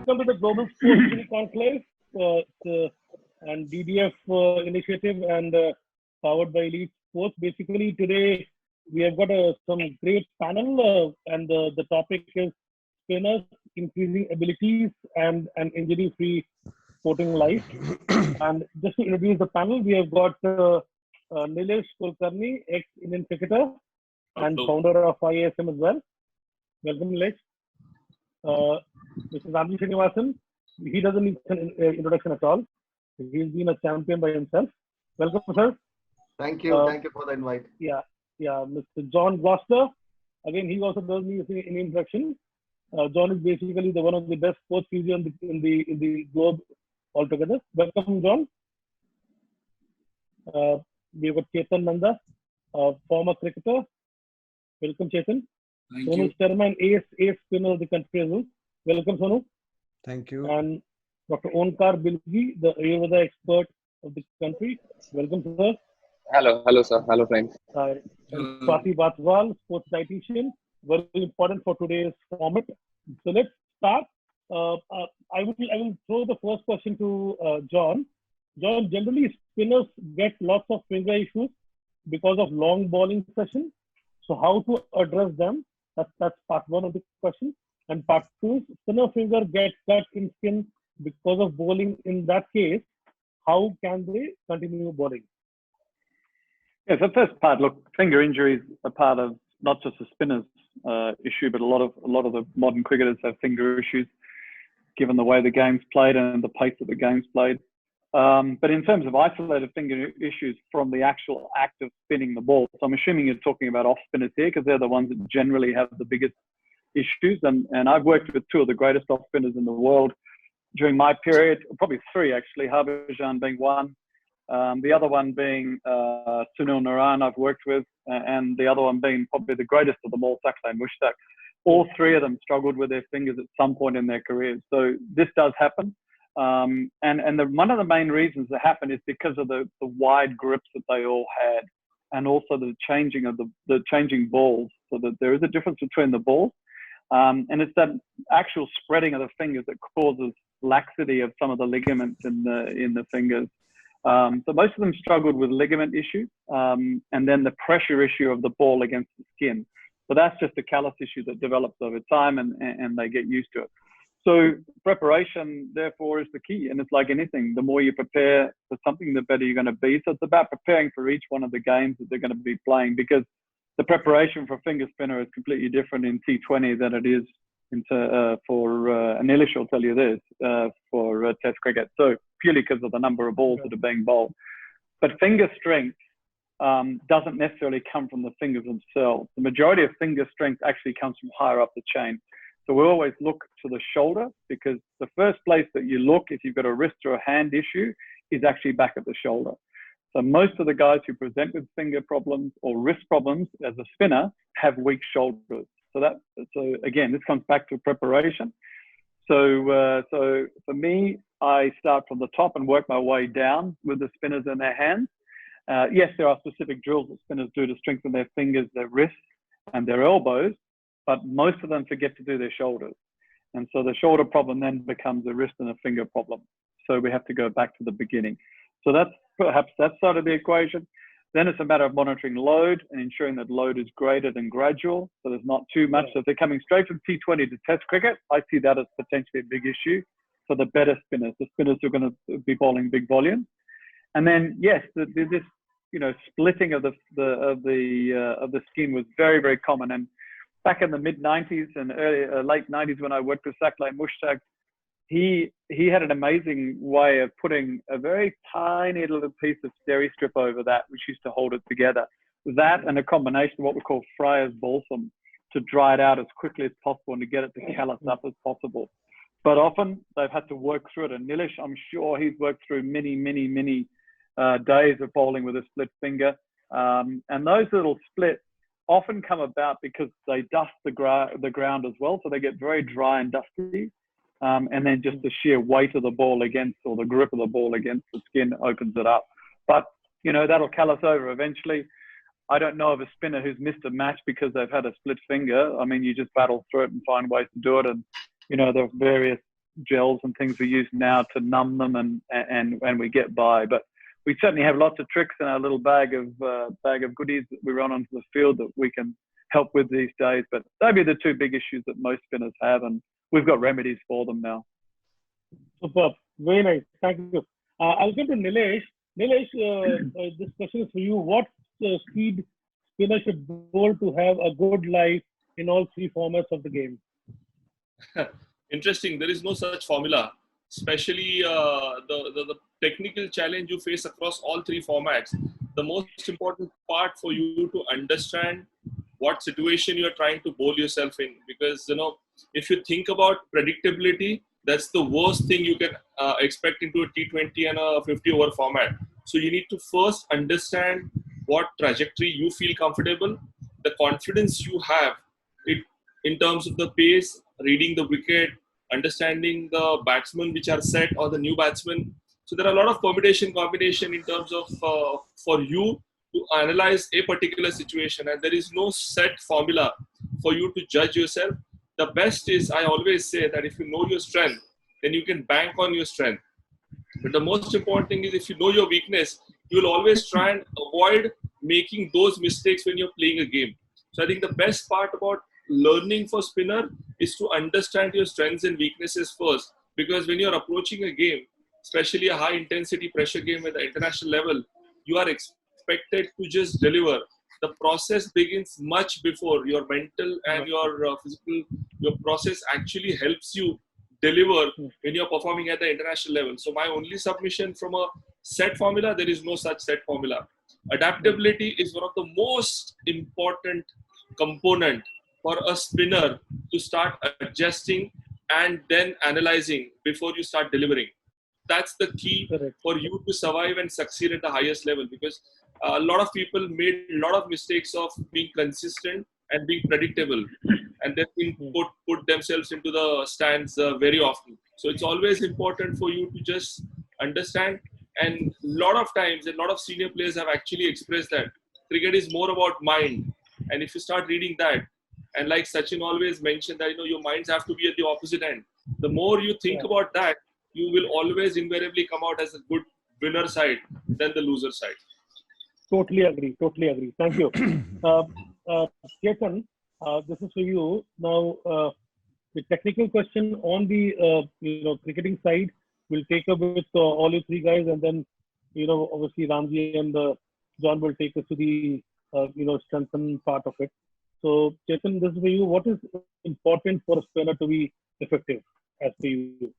Welcome to the Global Sports Conclave and DDF initiative and powered by Elite Sports. Basically, today we have got some great panel and the topic is spinners increasing abilities and an injury-free sporting life. And just to introduce the panel, we have got Nilesh Kulkarni, ex-Indian cricketer and founder of IISM as well. Welcome, Nilesh. Mr. Ramji Srinivasan, he doesn't need an introduction at all. He's been a champion by himself. Welcome, sir. Thank you. Thank you for the invite. Yeah. Mr. John Gloster, again, he also doesn't need an introduction. John is basically one of the best sports physio in the globe altogether. Welcome, John. We've got Chetnya, Nanda, former cricketer. Welcome, Chetnya. Sonu, Sharma and ace spinner of the country as well. Welcome, Sonu. Thank you. And Dr. Onkar Bilgi, the Ayurveda expert of the country. Welcome, sir. Hello, sir. Hello, friends. And Swati Bathwal, sports dietitian. Very important for today's format. So let's start. I will throw the first question to John. John, generally spinners get lots of finger issues because of long bowling session. So how to address them? That's part one of the question. And part two, spinner finger gets cut in skin because of bowling. In that case, how can they continue bowling? Yeah, so first part, look, finger injuries are part of not just the spinners issue, but a lot of the modern cricketers have finger issues, given the way the game's played and the pace that the game's played. But in terms of isolated finger issues from the actual act of spinning the ball, so I'm assuming you're talking about off spinners here because they're the ones that generally have the biggest issues. And I've worked with two of the greatest off spinners in the world during my period, probably three actually, Harbhajan being one, the other one being Sunil Naran I've worked with, and the other one being probably the greatest of them all, Saklai Mushtaq. All three of them struggled with their fingers at some point in their careers. So this does happen. One of the main reasons that happen is because of the wide grips that they all had, and also the changing of the changing balls, so that there is a difference between the balls, and it's that actual spreading of the fingers that causes laxity of some of the ligaments in the fingers. So most of them struggled with ligament issues, and then the pressure issue of the ball against the skin. So that's just a callus issue that develops over time, and they get used to it. So preparation, therefore, is the key. And it's like anything, the more you prepare for something, the better you're going to be. So it's about preparing for each one of the games that they're going to be playing, because the preparation for a finger spinner is completely different in T20 than it is for Nilesh will tell you this, for Test cricket. So purely because of the number of balls that are being bowled. But finger strength doesn't necessarily come from the fingers themselves. The majority of finger strength actually comes from higher up the chain. So we always look to the shoulder, because the first place that you look if you've got a wrist or a hand issue is actually back at the shoulder. So most of the guys who present with finger problems or wrist problems as a spinner have weak shoulders. So again, this comes back to preparation. So for me, I start from the top and work my way down with the spinners in their hands. Yes, there are specific drills that spinners do to strengthen their fingers, their wrists, and their elbows, but most of them forget to do their shoulders. And so the shoulder problem then becomes a wrist and a finger problem. So we have to go back to the beginning. So that's perhaps that side of the equation. Then it's a matter of monitoring load and ensuring that load is graded and gradual, so there's not too much. So if they're coming straight from T20 to Test cricket, I see that as potentially a big issue for the better spinners, the spinners who are going to be bowling big volumes. And then yes, this splitting of the skin was very, very common. And back in the mid 90s and late 90s, when I worked with Saklai Mushtaq, he had an amazing way of putting a very tiny little piece of steri strip over that, which used to hold it together. That and a combination of what we call Freya's balsam to dry it out as quickly as possible and to get it to callus up as possible. But often they've had to work through it. And Nilesh, I'm sure he's worked through many days of bowling with a split finger. And those little splits often come about because they dust the ground as well. So they get very dry and dusty. And then just the sheer weight of the ball against, or the grip of the ball against the skin opens it up. But, that'll callus over eventually. I don't know of a spinner who's missed a match because they've had a split finger. I mean, you just battle through it and find ways to do it. And, there are various gels and things we use now to numb them, and we get by. But we certainly have lots of tricks in our little bag of goodies that we run onto the field that we can help with these days. But they'd be the two big issues that most spinners have, and we've got remedies for them now. Superb. Very nice. Thank you. I'll come to Nilesh. Nilesh, this question is for you. What speed spinner should bowl to have a good life in all three formats of the game? Interesting. There is no such formula, especially the technical challenge you face across all three formats. The most important part for you to understand what situation you are trying to bowl yourself in, because if you think about predictability, that's the worst thing you can expect into a T20 and a 50-over format. So you need to first understand what trajectory you feel comfortable, the confidence you have in terms of the pace, reading the wicket, understanding the batsmen which are set or the new batsmen. So there are a lot of combination in terms of for you to analyze a particular situation, and there is no set formula for you to judge yourself. The best is, I always say that if you know your strength, then you can bank on your strength. But the most important thing is, if you know your weakness, you will always try and avoid making those mistakes when you're playing a game. So I think the best part about learning for spinner is to understand your strengths and weaknesses first, because when you're approaching a game, especially a high intensity pressure game at the international level, you are expected to just deliver. The process begins much before your mental and your physical. Your process actually helps you deliver when you're performing at the international level. So my only submission from a set formula, there is no such set formula. Adaptability is one of the most important component for a spinner to start adjusting and then analyzing before you start delivering. That's the key for you to survive and succeed at the highest level, because a lot of people made a lot of mistakes of being consistent and being predictable, and then put themselves into the stands very often. So it's always important for you to just understand, and a lot of times, a lot of senior players have actually expressed that cricket is more about mind. And if you start reading that, and like Sachin always mentioned that, your minds have to be at the opposite end. The more you think about that, you will always invariably come out as a good winner side than the loser side. Totally agree. Thank you. Chetan, this is for you. Now, the technical question on the cricketing side, we'll take up with all you three guys, and then obviously Ramji and John will take us to the strengthen part of it. So Chetan, this is for you. What is important for a spinner to be effective as per you?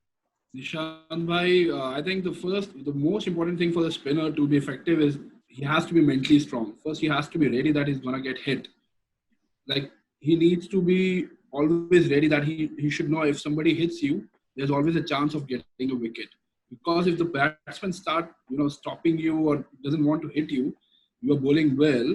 Nishant bhai, I think the most important thing for the spinner to be effective is he has to be mentally strong. First, he has to be ready that he's going to get hit. Like, he needs to be always ready that he should know if somebody hits you, there's always a chance of getting a wicket. Because if the batsman start, stopping you or doesn't want to hit you, you are bowling well,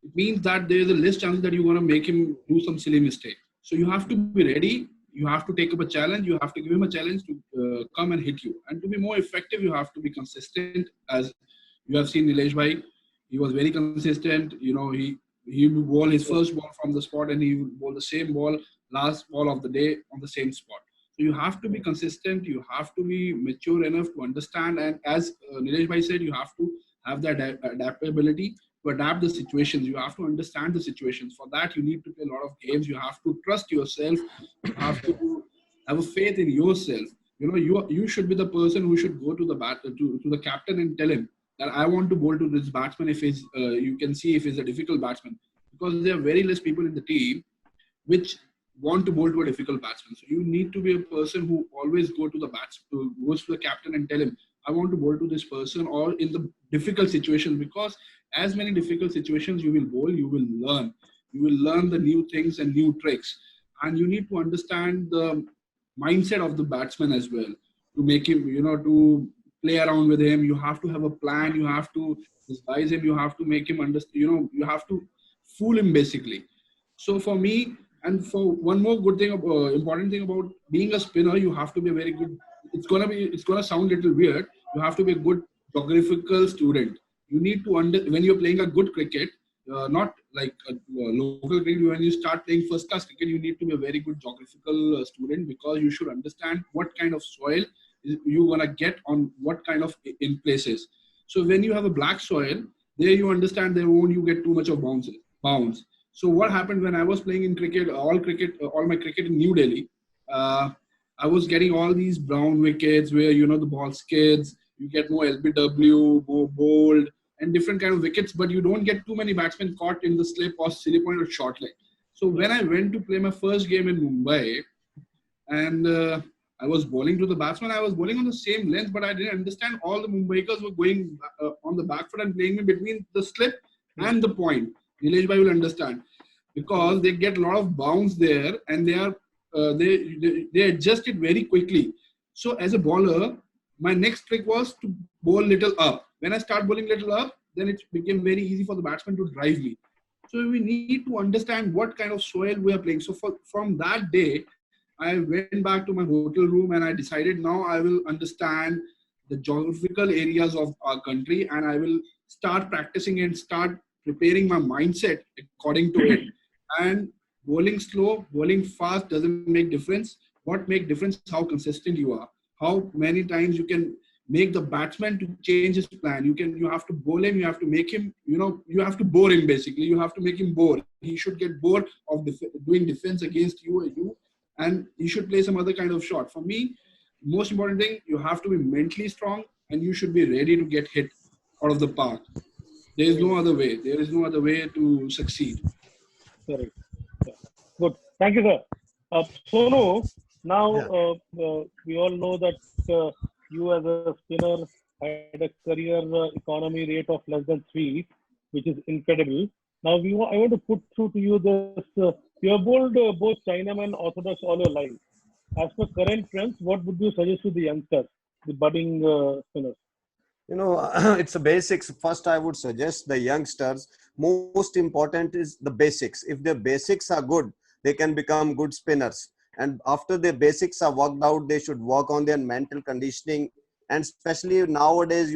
it means that there is a less chance that you're going to make him do some silly mistake. So you have to be ready. You have to take up a challenge. You have to give him a challenge to come and hit you. And to be more effective, you have to be consistent. As you have seen Nilesh bhai, he was very consistent. He would bowl his first ball from the spot, and he would bowl the same ball last ball of the day on the same spot. So you have to be consistent. You have to be mature enough to understand. And as Nilesh bhai said, you have to have that adaptability to adapt the situations. You have to understand the situations. For that, you need to play a lot of games. You have to trust yourself. You have to have a faith in yourself. You should be the person who should go to the captain and tell him that I want to bowl to this batsman if you can see if he's a difficult batsman, because there are very less people in the team which want to bowl to a difficult batsman. So you need to be a person who always goes to the captain and tell him, I want to bowl to this person, or in the difficult situations, because as many difficult situations you will bowl, you will learn. You will learn the new things and new tricks. And you need to understand the mindset of the batsman as well. To make him, to play around with him, you have to have a plan. You have to disguise him. You have to make him understand, you have to fool him basically. So for me, and for one more good thing, important thing about being a spinner, you have to be a very good, it's gonna sound a little weird. You have to be a good geographical student. You need to when you're playing a good cricket, not like local cricket. When you start playing first class cricket, you need to be a very good geographical student, because you should understand what kind of soil you're gonna get on what kind of in places. So when you have a black soil, there you understand there won't you get too much of bounce. So what happened when I was playing in cricket, all my cricket in New Delhi, I was getting all these brown wickets where the ball skids, you get more LBW, more bold, and different kind of wickets, but you don't get too many batsmen caught in the slip or silly point or short leg. So when I went to play my first game in Mumbai, and I was bowling to the batsman, I was bowling on the same length, but I didn't understand all the Mumbaikars were going on the back foot and playing me between the slip and the point. Nilesh bhai will understand, because they get a lot of bounce there, and they adjust it very quickly. So as a bowler, my next trick was to bowl little up. When I start bowling little up, then it became very easy for the batsman to drive me. So we need to understand what kind of soil we are playing. So from that day, I went back to my hotel room and I decided now I will understand the geographical areas of our country, and I will start practicing and start preparing my mindset according to it. And bowling slow, bowling fast doesn't make difference. What makes difference is how consistent you are. How many times you can make the batsman to change his plan. You have to bowl him, you have to make him, you have to bore him basically. You have to make him bored. He should get bored of doing defense against you, and he should play some other kind of shot. For me, most important thing, you have to be mentally strong, and you should be ready to get hit out of the park. There is no other way. There is no other way to succeed. Correct. Yeah. Good. Thank you, sir. Sonu, now we all know that you as a spinner had a career economy rate of less than 3, which is incredible. Now I want to put through to you this. You have bowled both Chinaman, Orthodox all your life. As per current trends, what would you suggest to the youngsters, the budding spinners? It's a basics. First, I would suggest the youngsters, most important is the basics. If their basics are good, they can become good spinners. And after their basics are worked out, they should work on their mental conditioning. And especially nowadays,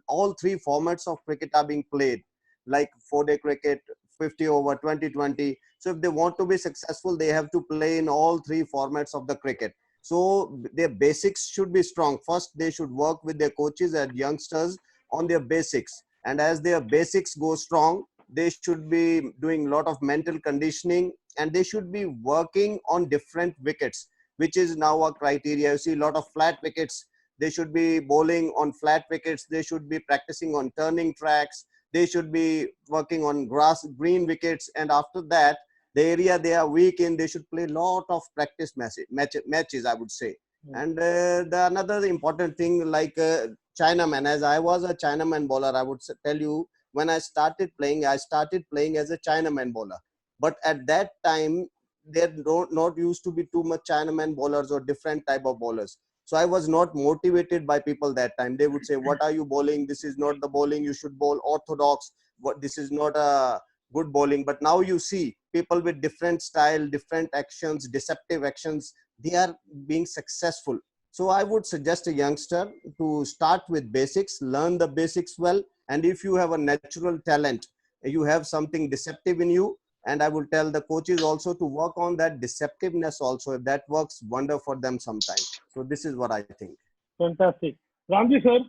all 3 formats of cricket are being played, like 4-day cricket, 50 over, 2020. So if they want to be successful, they have to play in all 3 formats of the cricket. So their basics should be strong. First, they should work with their coaches and youngsters on their basics. And as their basics go strong, they should be doing a lot of mental conditioning, and they should be working on different wickets, which is now a criteria. You see a lot of flat wickets. They should be bowling on flat wickets. They should be practicing on turning tracks. They should be working on green wickets. And after that, the area they are weak in, they should play a lot of practice matches, I would say. And another important thing, like Chinaman, as I was a Chinaman bowler, I would tell you, when I started playing as a Chinaman bowler. But at that time, there not used to be too much Chinaman bowlers or different type of bowlers. So I was not motivated by people that time. They would say, what are you bowling? This is not the bowling. You should bowl orthodox. This is not a good bowling. But now you see people with different style, different actions, deceptive actions, they are being successful. So I would suggest a youngster to start with basics, learn the basics well. And if you have a natural talent, you have something deceptive in you, and I will tell the coaches also to work on that deceptiveness also. If that works, wonder for them sometime. So this is what I think. Fantastic. Ramji sir,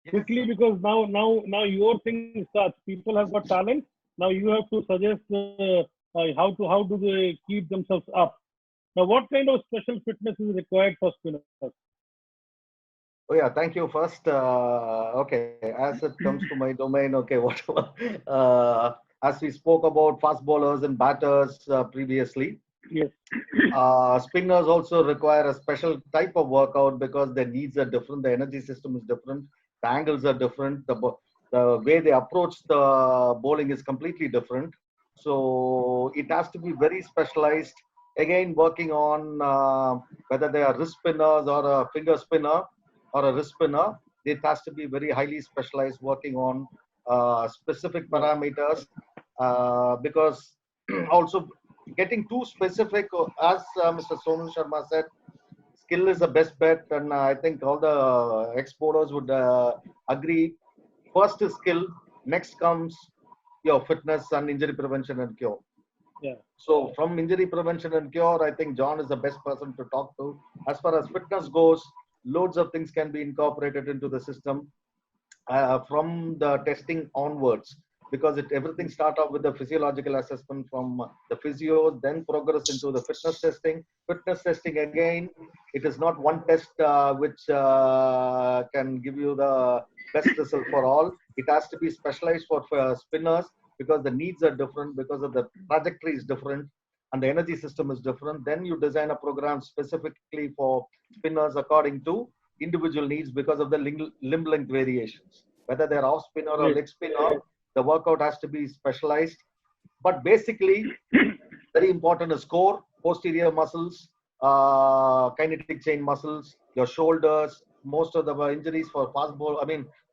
quickly, because now your thing starts. People have got talent. Now you have to suggest how do they keep themselves up. Now, what kind of special fitness is required for spinners? Oh yeah, thank you. First, okay, as it comes to my domain, okay, whatever. As we spoke about fast bowlers and batters previously, yes, spinners also require a special type of workout because their needs are different, the energy system is different, the angles are different, the way they approach the bowling is completely different. So it has to be very specialized. Again, working on whether they are wrist spinners or a finger spinner or a wrist spinner, it has to be very highly specialized, working on specific parameters, because also getting too specific, as Mr. Sonu Sharma said, skill is the best bet, and I think all the ex-bowlers would agree. First is skill, next comes your fitness and injury prevention and cure. Yeah. So from injury prevention and cure, I think John is the best person to talk to. As far as fitness goes, loads of things can be incorporated into the system from the testing onwards, because everything start off with the physiological assessment from the physio, then progress into the fitness testing. Fitness testing, again, it is not one test which can give you the best result for all. It has to be specialized for spinners, because the needs are different, because of the trajectory is different, and the energy system is different. Then you design a program specifically for spinners according to individual needs, because of the limb length variations. Whether they're off spinner or leg spinner, the workout has to be specialized. But basically, very important is core, posterior muscles, kinetic chain muscles, your shoulders. Most of the injuries for fast ball,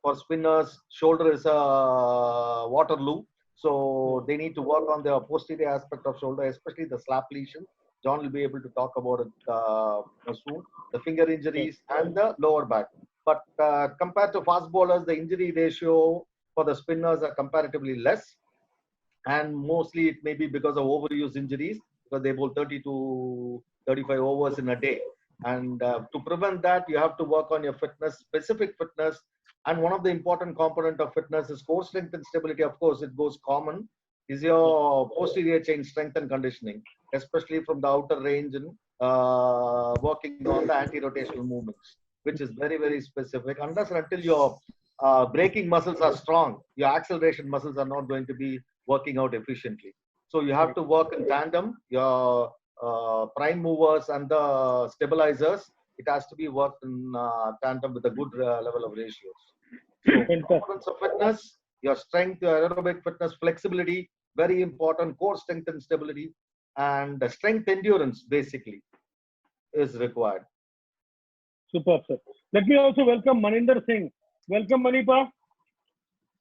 for spinners, shoulder is a Waterloo. So they need to work on the posterior aspect of shoulder, especially the slap lesion. John will be able to talk about it soon. The finger injuries and the lower back. But compared to fast bowlers, the injury ratio for the spinners are comparatively less. And mostly it may be because of overuse injuries, because they bowl 30 to 35 overs in a day. And to prevent that, you have to work on your fitness, specific fitness. And one of the important component of fitness is core strength and stability. Of course, it goes common, is your posterior chain strength and conditioning, especially from the outer range and working on the anti-rotational movements, which is very, very specific. Unless and until your braking muscles are strong, your acceleration muscles are not going to be working out efficiently. So you have to work in tandem, your prime movers and the stabilizers. It has to be worked in tandem with a good level of ratios. So components of fitness, your strength, your aerobic fitness, flexibility, very important, core strength and stability, and the strength endurance basically is required. Superb, sir. Let me also welcome Maninder Singh. Welcome, Manipa.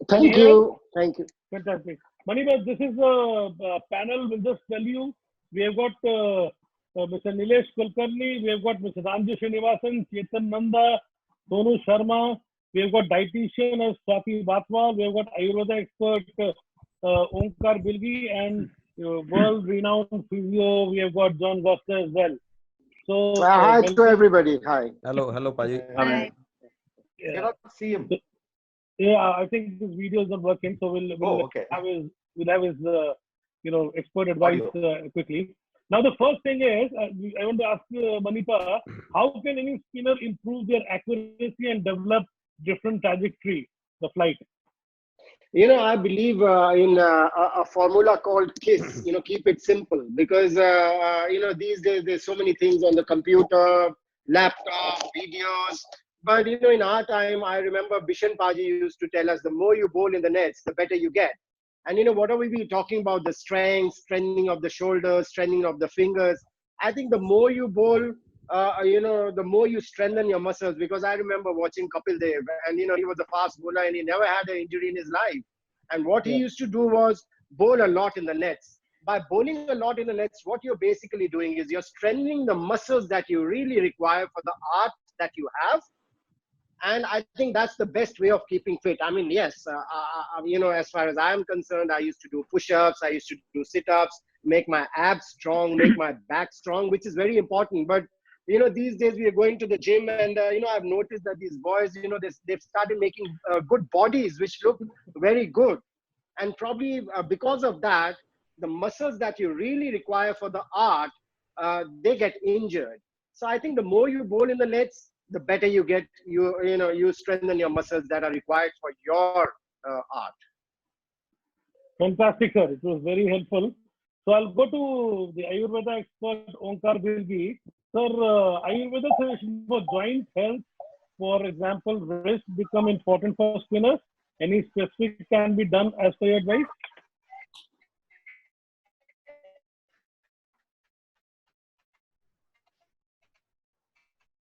Thank you. Thank you. Fantastic. Manipa, this is a panel. We'll just tell you, we have got Mr. Nilesh Kulkarni, we have got Mr. Ranji Srinivasan, Nanda, Sonu Sharma, we have got Dietitian as Swati Bathwal, we have got Ayurveda expert Onkar Bilgi, and world-renowned Physio, we have got John Gloster as well. So hi to everybody. Hi. Hello, Paji. Hi. Cannot see him. Yeah, I think this video is not working, so we'll have his expert advice quickly. Now, the first thing is, I want to ask Manipa, how can any spinner improve their accuracy and develop different trajectory, the flight? I believe in a formula called KISS, keep it simple, because, these days there's so many things on the computer, laptop, videos. But, in our time, I remember Bishan Paji used to tell us, the more you bowl in the nets, the better you get. And, what are we talking about? The strength, strengthening of the shoulders, strengthening of the fingers. I think the more you bowl, the more you strengthen your muscles. Because I remember watching Kapil Dev, and, he was a fast bowler and he never had an injury in his life. And what he used to do was bowl a lot in the nets. By bowling a lot in the nets, what you're basically doing is you're strengthening the muscles that you really require for the art that you have. And I think that's the best way of keeping fit. I mean, yes, as far as I'm concerned, I used to do push-ups, I used to do sit-ups, make my abs strong, make my back strong, which is very important. But, these days we are going to the gym and, I've noticed that these boys, they've started making good bodies, which look very good. And probably because of that, the muscles that you really require for the art, they get injured. So I think the more you bowl in the nets, the better you get, you strengthen your muscles that are required for your art. Fantastic, sir. It was very helpful. So I'll go to the Ayurveda expert, Onkar Bilgi. Sir, Ayurveda suggestion for joint health, for example, rest become important for spinners. Any specific can be done as per your advice?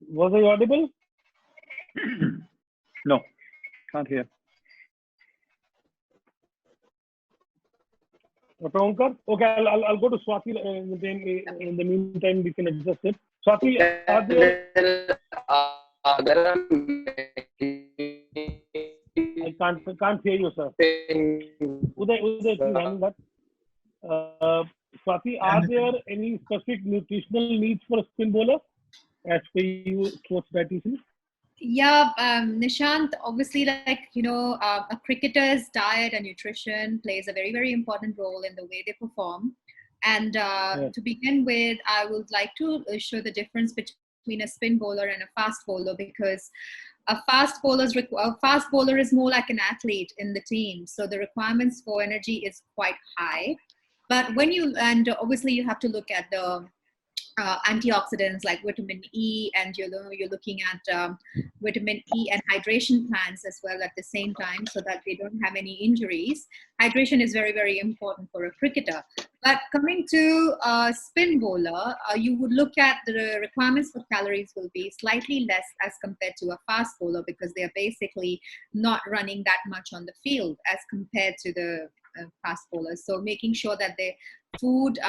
Was I audible? No, can't hear. Dr. Onkar? Okay, I'll go to Swati in the meantime, we can adjust it. Swati, are there... I Can't hear you, sir. Uday, please handle that. Swati, are there any specific nutritional needs for a spin bowler as per you, sports dietitian? Yeah, Nishant, obviously, a cricketer's diet and nutrition plays a very, very important role in the way they perform. And to begin with, I would like to show the difference between a spin bowler and a fast bowler, because a fast bowler is more like an athlete in the team. So the requirements for energy is quite high. But and obviously you have to look at the antioxidants like vitamin E, and you're looking at vitamin E and hydration plans as well at the same time, so that they don't have any injuries. Hydration is very, very important for a cricketer. But coming to a spin bowler, you would look at the requirements for calories will be slightly less as compared to a fast bowler, because they are basically not running that much on the field as compared to the fast bowlers. So making sure that their food,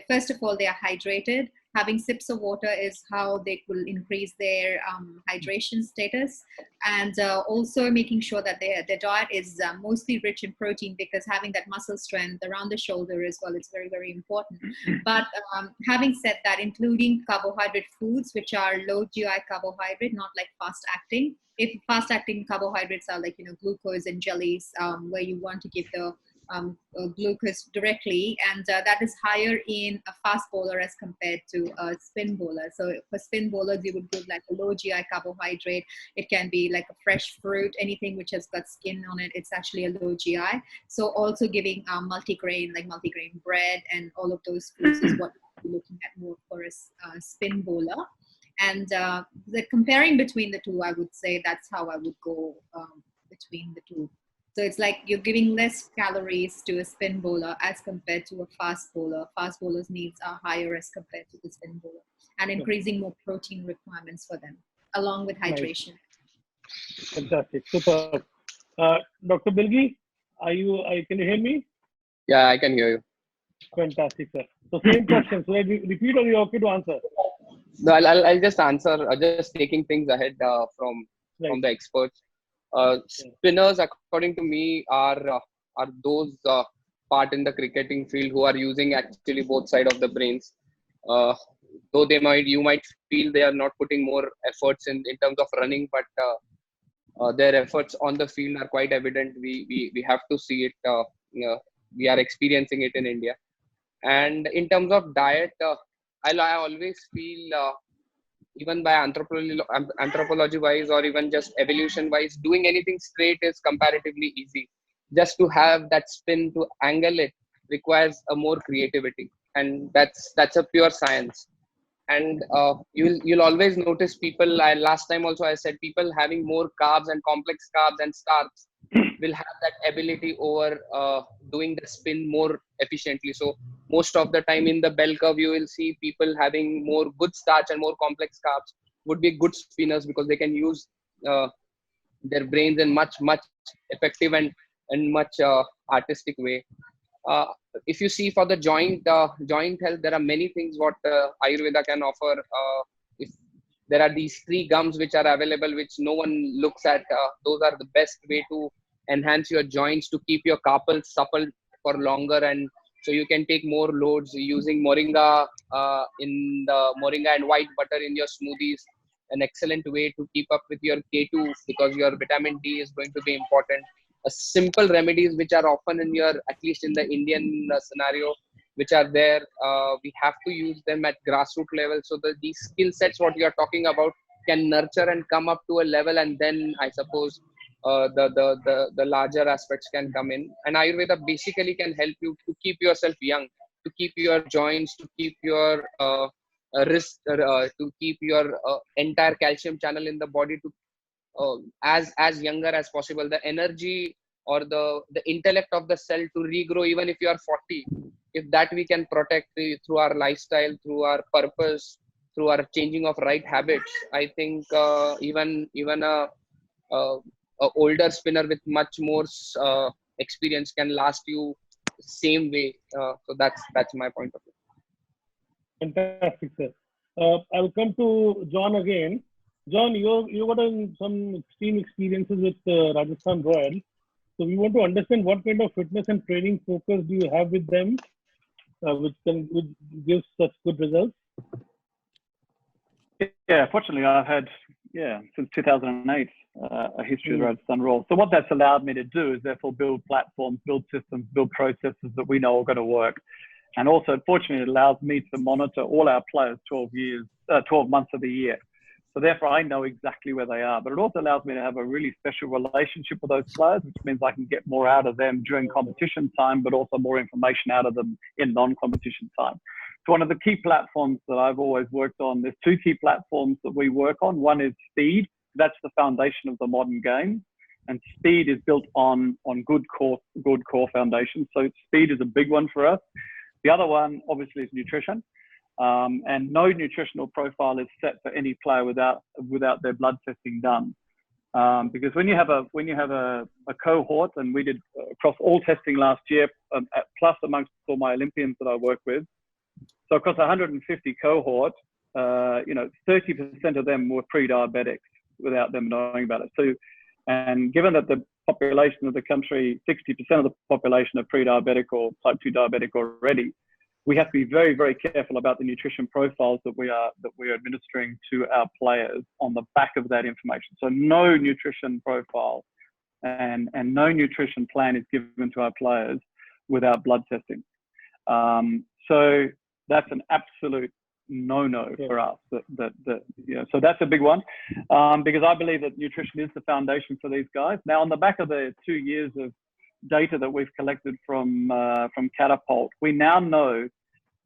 first of all, they are hydrated. Having sips of water is how they will increase their hydration status, and also making sure that their diet is mostly rich in protein, because having that muscle strength around the shoulder as well is very, very important. But having said that, including carbohydrate foods which are low GI carbohydrate, not like fast acting. If fast acting carbohydrates are like glucose and jellies, where you want to give the glucose directly, and that is higher in a fast bowler as compared to a spin bowler. So for spin bowlers, you would give like a low GI carbohydrate. It can be like a fresh fruit, anything which has got skin on it, it's actually a low GI. So also giving multigrain, like multigrain bread and all of those foods is what we're looking at more for a spin bowler. And the comparing between the two, I would say that's how I would go between the two. So it's like you're giving less calories to a spin bowler as compared to a fast bowler. Fast bowlers' needs are higher as compared to the spin bowler, and increasing more protein requirements for them, along with hydration. Fantastic, super. Dr. Bilgi, can you hear me? Yeah, I can hear you. Fantastic, sir. So same question. So I repeat, or you're okay to answer? No, I'll just answer, just taking things ahead from the experts. Spinners, according to me, are those part in the cricketing field who are using actually both sides of the brains. Though you might feel they are not putting more efforts in terms of running, but their efforts on the field are quite evident. We have to see it. We are experiencing it in India. And in terms of diet, I always feel, even by anthropology wise, or even just evolution wise, doing anything straight is comparatively easy. Just to have that spin, to angle it, requires a more creativity, and that's a pure science. And you'll always notice people, last time also I said, people having more carbs and complex carbs and starch will have that ability over doing the spin more efficiently. So most of the time in the bell curve, you will see people having more good starch and more complex carbs would be good spinners, because they can use their brains in much effective and much artistic way. If you see for the joint health, there are many things what Ayurveda can offer. If there are these 3 gums which are available, which no one looks at, those are the best way to enhance your joints, to keep your carpal supple for longer, and so you can take more loads using moringa in the moringa and white butter in your smoothies. An excellent way to keep up with your K2, because your vitamin D is going to be important. Simple remedies which are often in your, at least in the Indian scenario, which are there, we have to use them at grassroots level, so that these skill sets what you are talking about can nurture and come up to a level, and then I suppose the larger aspects can come in. And Ayurveda basically can help you to keep yourself young, to keep your joints, to keep your wrist, to keep your entire calcium channel in the body to as younger as possible. The energy or the intellect of the cell to regrow even if you are 40, if that we can protect through our lifestyle, through our purpose, through our changing of right habits, I think even a older spinner with much more experience can last you same way. So that's my point of view. Fantastic, sir. I will come to John again. John, you got some extreme experiences with Rajasthan Royal. So we want to understand what kind of fitness and training focus do you have with them, which gives such good results? Yeah, fortunately, I've had, since 2008, a history of the Road to Sun role. So what that's allowed me to do is therefore build platforms, build systems, build processes that we know are going to work. And also, fortunately, it allows me to monitor all our players 12 months of the year. So therefore, I know exactly where they are. But it also allows me to have a really special relationship with those players, which means I can get more out of them during competition time, but also more information out of them in non-competition time. So one of the key platforms that I've always worked on, there's two key platforms that we work on. One is speed. That's the foundation of the modern game. And speed is built on good core foundations. So speed is a big one for us. The other one, obviously, is nutrition. And no nutritional profile is set for any player without their blood testing done. Because when you have a cohort, and we did across all testing last year, plus amongst all my Olympians that I work with, so across 150 cohort, 30% of them were pre-diabetics without them knowing about it. So, and given that the population of the country, 60% of the population are pre-diabetic or type 2 diabetic already, we have to be very, very careful about the nutrition profiles that we are administering to our players on the back of that information. So no nutrition profile and no nutrition plan is given to our players without blood testing. So that's an absolute no-no for us. So that's a big one, because I believe that nutrition is the foundation for these guys. Now, on the back of the 2 years of data that we've collected from Catapult, we now know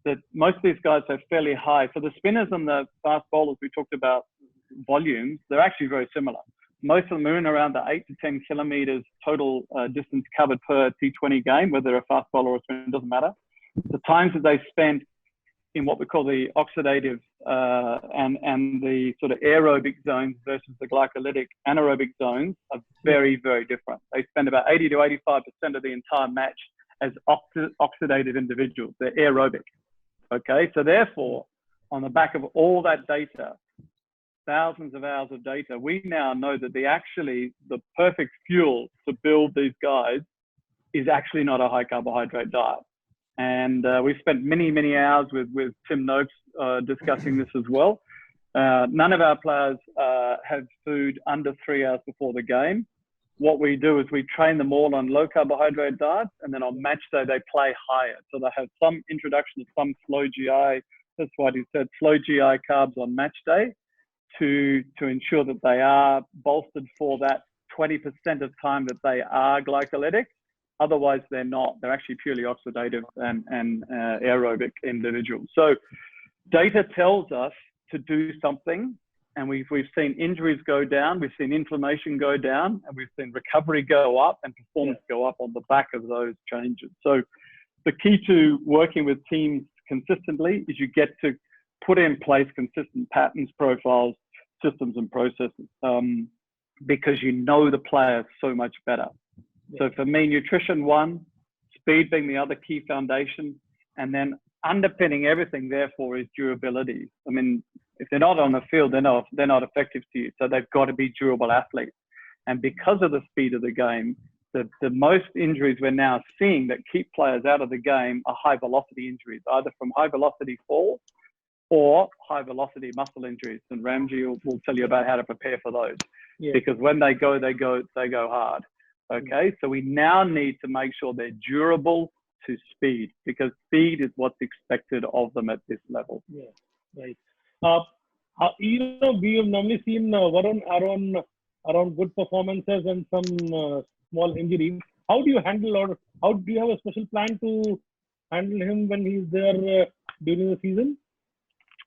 that most of these guys have fairly high. So the spinners and the fast bowlers we talked about volumes, they're actually very similar. Most of them are in around the 8 to 10 kilometers total distance covered per T20 game, whether they're a fast bowler or a spinner, it doesn't matter. The times that they spend in what we call the oxidative and the sort of aerobic zones versus the glycolytic anaerobic zones are very, very different. They spend about 80 to 85% of the entire match as oxidative individuals. They're aerobic. Okay, so therefore, on the back of all that data, thousands of hours of data, we now know that the perfect fuel to build these guys is actually not a high carbohydrate diet. And we've spent many, many hours with Tim Noakes discussing this as well. None of our players have food under 3 hours before the game. What we do is we train them all on low carbohydrate diets, and then on match day, they play higher. So they have some introduction of some slow GI, that's what he said, slow GI carbs on match day to ensure that they are bolstered for that 20% of time that they are glycolytic. Otherwise, they're not. They're actually purely oxidative and aerobic individuals. So data tells us to do something, and we've seen injuries go down, we've seen inflammation go down, and we've seen recovery go up and performance go up on the back of those changes. So the key to working with teams consistently is you get to put in place consistent patterns, profiles, systems, and processes, because you know the player so much better. So for me, nutrition one, speed being the other key foundation, and then underpinning everything, therefore, is durability. I mean, if they're not on the field, they're not effective to you. So they've got to be durable athletes. And because of the speed of the game, the most injuries we're now seeing that keep players out of the game are high velocity injuries, either from high velocity falls or high velocity muscle injuries. And Ramji will tell you about how to prepare for those, because when they go hard. Okay, so we now need to make sure they're durable to speed, because speed is what's expected of them at this level. Yeah, right. We have normally seen Varun around good performances and some small injuries. How do you handle, or how do you have a special plan to handle him when he's there during the season?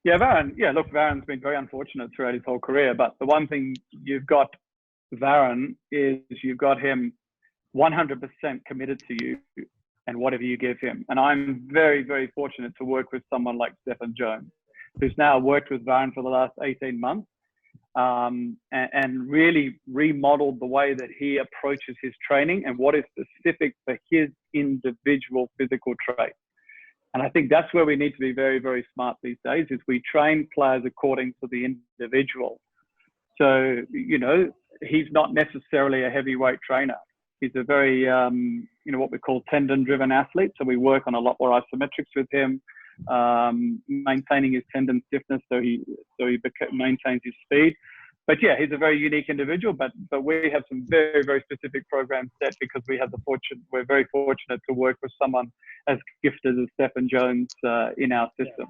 Yeah, Varun. Yeah, look, Varun's been very unfortunate throughout his whole career, but the one thing you've got Varun is you've got him 100% committed to you and whatever you give him. And I'm very, very fortunate to work with someone like Stephen Jones, who's now worked with Varun for the last 18 months and really remodeled the way that he approaches his training and what is specific for his individual physical traits. And I think that's where we need to be very, very smart these days, is we train players according to the individual. So, he's not necessarily a heavyweight trainer. He's a very, you know, what we call tendon-driven athlete. So we work on a lot more isometrics with him, maintaining his tendon stiffness so he maintains his speed. But yeah, he's a very unique individual. But we have some very, very specific programs set because we're very fortunate to work with someone as gifted as Stephen Jones in our system.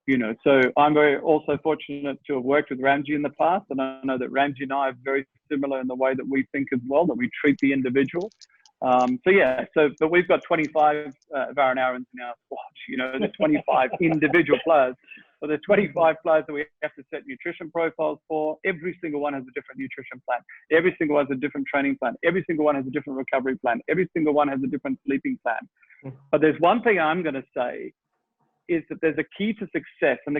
You know, so I'm very also fortunate to have worked with Ramji in the past, and I know that Ramji and I are very similar in the way that we think as well, that we treat the individual. But we've got 25 Varanarans in our squad. You know, there's 25 individual players, but there's 25 players that we have to set nutrition profiles for. Every single one has a different nutrition plan. Every single one has a different training plan. Every single one has a different recovery plan. Every single one has a different sleeping plan. But there's one thing I'm going to say is that there's a key to success, and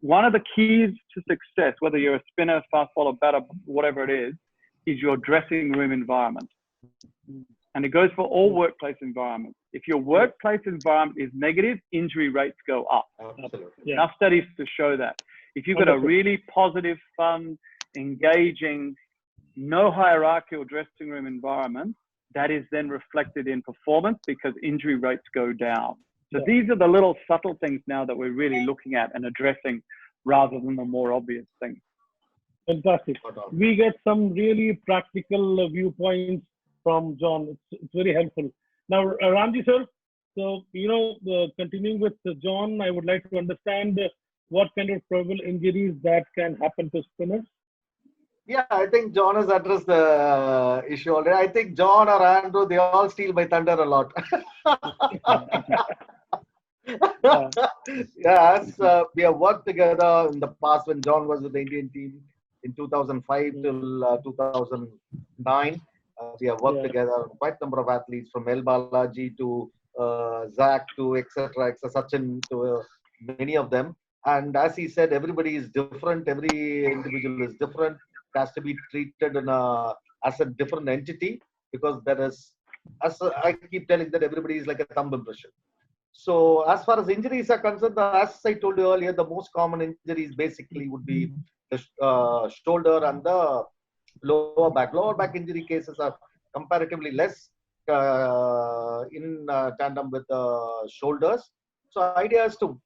one of the keys to success, whether you're a spinner, fast bowler, batter, whatever it is your dressing room environment. And it goes for all workplace environments. If your workplace environment is negative, injury rates go up. Absolutely. Enough studies to show that. If you've got a really positive, fun, engaging, no hierarchical dressing room environment, that is then reflected in performance because injury rates go down. So these are the little subtle things now that we're really looking at and addressing rather than the more obvious things. Fantastic. We get some really practical viewpoints from John. It's very helpful. Now, Ranji sir, so, you know, continuing with John, I would like to understand what kind of probable injuries that can happen to spinners. Yeah, I think John has addressed the issue already. I think John or Andrew, they all steal my thunder a lot. Yes, we have worked together in the past when John was with the Indian team in 2005 till 2009. We have worked together, quite a number of athletes from El Balaji to Zach to etc. Sachin to many of them. And as he said, everybody is different. Every individual is different. It has to be treated in as a different entity because there is, as I keep telling that everybody is like a thumb impression. So as far as injuries are concerned, as I told you earlier, the most common injuries basically would be the shoulder and the lower back. Lower back injury cases are comparatively less in tandem with the shoulders. So idea is to,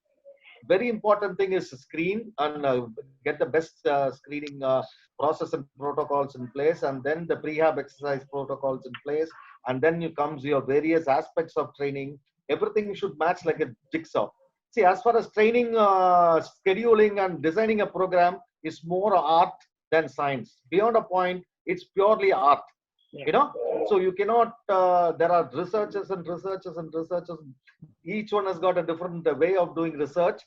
very important thing is to screen and get the best screening process and protocols in place, and then the prehab exercise protocols in place, and then comes your various aspects of training. Everything should match like a jigsaw. See, as far as training, scheduling and designing a program is more art than science. Beyond a point, it's purely art. You know, so you cannot, there are researchers and researchers and researchers. Each one has got a different way of doing research,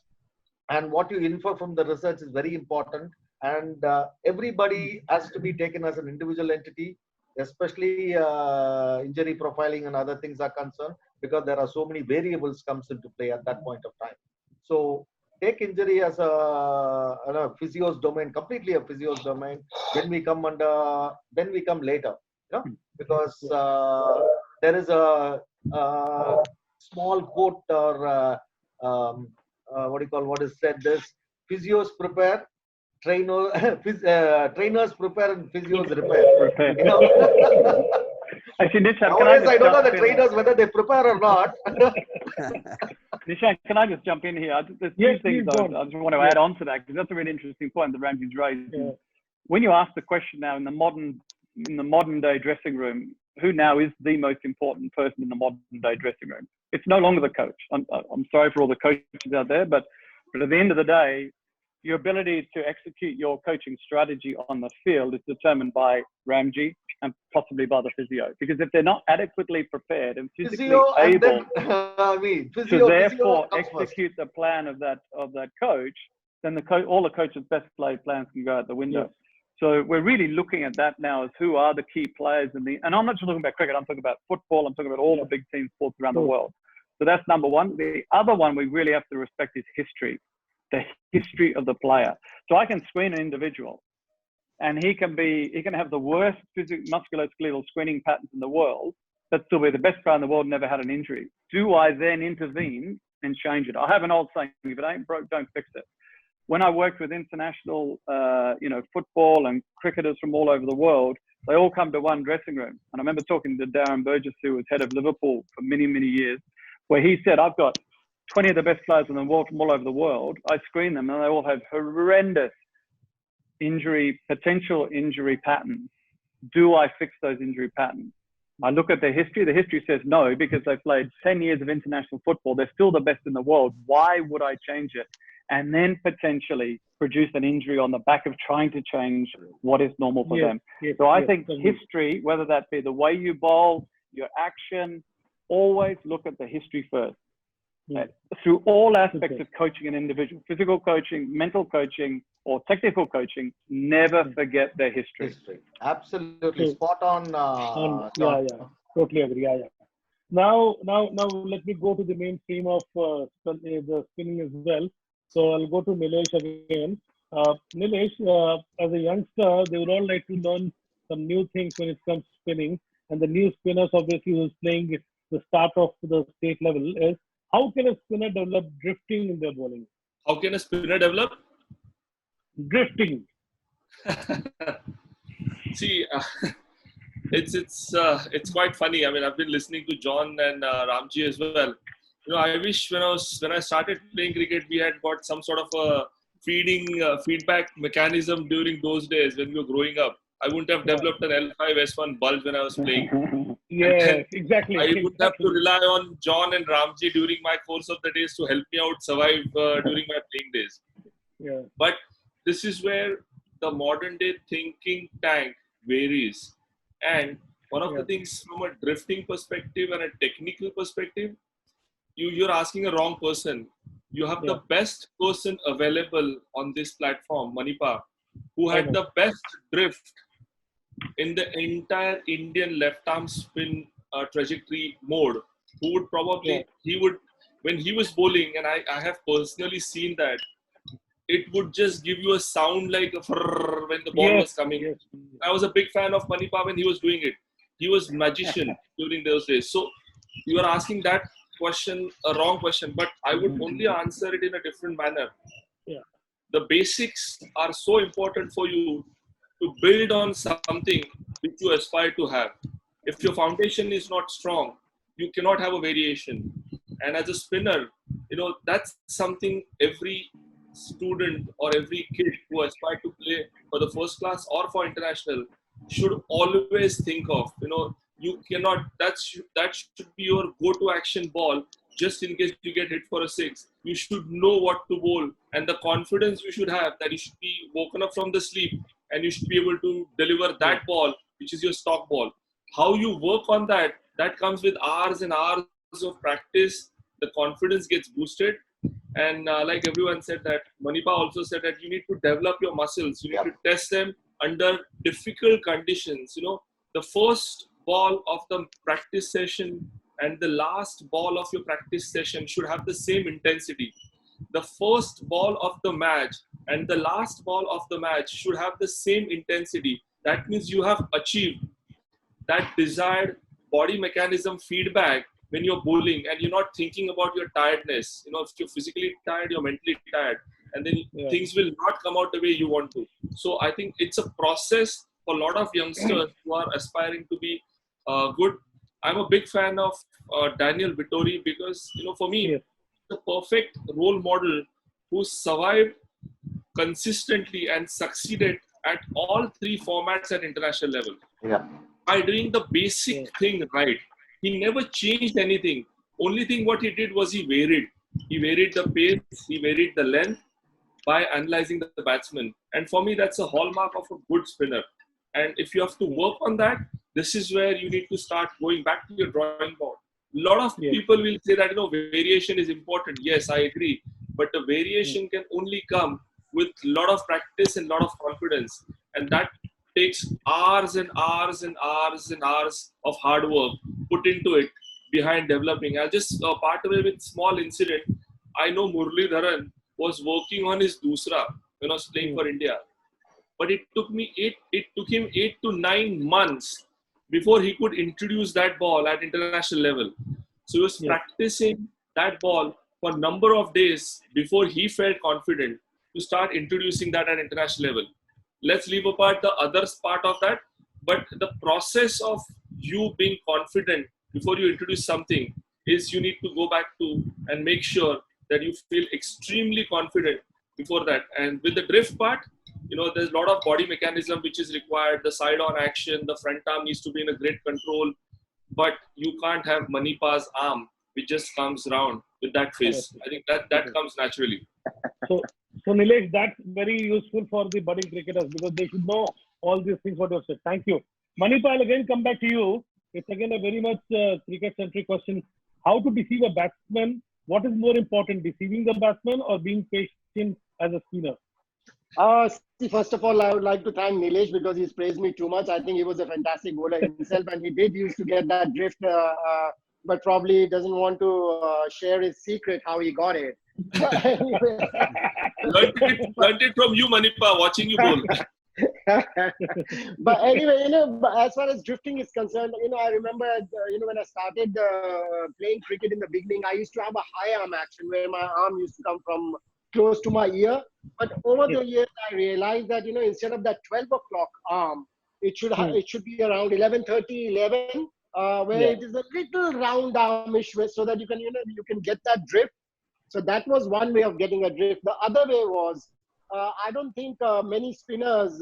and what you infer from the research is very important. And everybody has to be taken as an individual entity, especially injury profiling and other things are concerned, because there are so many variables comes into play at that point of time. So take injury as a physio's domain, completely a physio's domain. Then we come later, you know, because there is a small quote or what is said this: physios prepare, trainers prepare, and physios repair. You know? Actually, Nishant, nowadays I don't know the trainers whether they prepare or not. Nishant, can I just jump in here? There's two things I just want to add on to that, because that's a really interesting point that Ramji's raised. When you ask the question now in the modern day dressing room, who now is the most important person in the modern day dressing room? It's no longer the coach. I'm sorry for all the coaches out there, but at the end of the day, your ability to execute your coaching strategy on the field is determined by Ramji and possibly by the physio. Because if they're not adequately prepared and physically able to therefore execute the plan of that coach, then all the coach's best laid plans can go out the window. Yes. So we're really looking at that now as who are the key players and I'm not just talking about cricket, I'm talking about football, I'm talking about all the big team sports around the world. So that's number one. The other one we really have to respect is history, the history of the player. So I can screen an individual and he can have the worst musculoskeletal screening patterns in the world, but still be the best player in the world and never had an injury. Do I then intervene and change it? I have an old saying, if it ain't broke, don't fix it. When I worked with international, football and cricketers from all over the world, They all come to one dressing room. And I remember talking to Darren Burgess, who was head of Liverpool for many, many years, where he said, I've got 20 of the best players in the world from all over the world. I screen them and they all have horrendous potential injury patterns. Do I fix those injury patterns? I look at their history. The history says no, because they played 10 years of international football. They're still the best in the world. Why would I change it? And then potentially produce an injury on the back of trying to change what is normal for them. So I think history, whether that be the way you bowl, your action, always look at the history first. Through all aspects of coaching an individual, physical coaching, mental coaching, or technical coaching, never forget their history. Absolutely spot on. Totally agree. Now let me go to the mainstream of the spinning as well. So I'll go to Nilesh again. Nilesh, as a youngster, they would all like to learn some new things when it comes to spinning. And the new spinners, obviously, who's playing the start of the state level, is how can a spinner develop drifting in their bowling? How can a spinner develop? Drifting. See, it's quite funny. I mean, I've been listening to John and Ramji as well. I wish when I started playing cricket, we had got some sort of a feedback mechanism during those days when we were growing up. I wouldn't have developed an L5S1 bulge when I was playing. Exactly. I would have to rely on John and Ramji during my course of the days to help me out survive during my playing days. But this is where the modern day thinking tank varies. And one of the things from a drifting perspective and a technical perspective, you're asking a wrong person. You have the best person available on this platform, Manipa, who had the best drift in the entire Indian left arm spin trajectory mode. Who would probably, when he was bowling, and I have personally seen that, it would just give you a sound like a when the ball was coming. I was a big fan of Manipa when he was doing it. He was magician during those days. So you are asking that question, a wrong question, but I would only answer it in a different manner. The basics are so important for you to build on something which you aspire to have. If your foundation is not strong, you cannot have a variation. And as a spinner, that's something every student or every kid who aspire to play for the first class or for international should always think of. You cannot, that should be your go-to action ball just in case you get hit for a 6. You should know what to bowl, and the confidence you should have that you should be woken up from the sleep and you should be able to deliver that ball, which is your stock ball. How you work on that comes with hours and hours of practice. The confidence gets boosted. And like everyone said, that Manipa also said that you need to develop your muscles. You need to test them under difficult conditions. The first ball of the practice session and the last ball of your practice session should have the same intensity. The first ball of the match and the last ball of the match should have the same intensity. That means you have achieved that desired body mechanism feedback when you're bowling and you're not thinking about your tiredness. If you're physically tired, you're mentally tired, and then things will not come out the way you want to. So I think it's a process for a lot of youngsters who are aspiring to be good. I'm a big fan of Daniel Vittori because, for me, the perfect role model who survived consistently and succeeded at all 3 formats at international level. By doing the basic thing right. He never changed anything. Only thing what he did was he varied. He varied the pace, he varied the length by analyzing the batsman. And for me, that's a hallmark of a good spinner. And if you have to work on that, this is where you need to start going back to your drawing board. A lot of people will say that, variation is important. Yes, I agree. But the variation can only come with a lot of practice and a lot of confidence. And that takes hours and hours and hours and hours of hard work put into it behind developing. I'll just part away with small incident. I know Muralidharan was working on his Dusra when I was playing for India. But it took him 8 to 9 months before he could introduce that ball at international level. So he was practicing that ball for a number of days before he felt confident to start introducing that at international level. Let's leave apart the other part of that. But the process of you being confident before you introduce something is you need to go back to and make sure that you feel extremely confident before that. And with the drift part, there's a lot of body mechanism which is required, the side on action, the front arm needs to be in a great control, but you can't have Manipa's arm which just comes round with that face. I think that comes naturally. So Nilesh, that's very useful for the budding cricketers because they should know all these things what you have said. Thank you. Manipa, I'll again come back to you. It's again a very much cricket-centric question. How to deceive a batsman? What is more important, deceiving the batsman or being patient as a spinner? First of all, I would like to thank Nilesh because he's praised me too much. I think he was a fantastic bowler himself, and he did used to get that drift, but probably doesn't want to share his secret how he got it. Anyway. learned it from you, Manipa, watching you bowl. But anyway, as far as drifting is concerned, I remember, when I started playing cricket in the beginning, I used to have a high arm action where my arm used to come from close to my ear. But over the years, I realized that, instead of that 12 o'clock arm, it should be around 11:30, 11, where it is a little round armish, so that you can get that drift. So that was one way of getting a drift. The other way was, I don't think many spinners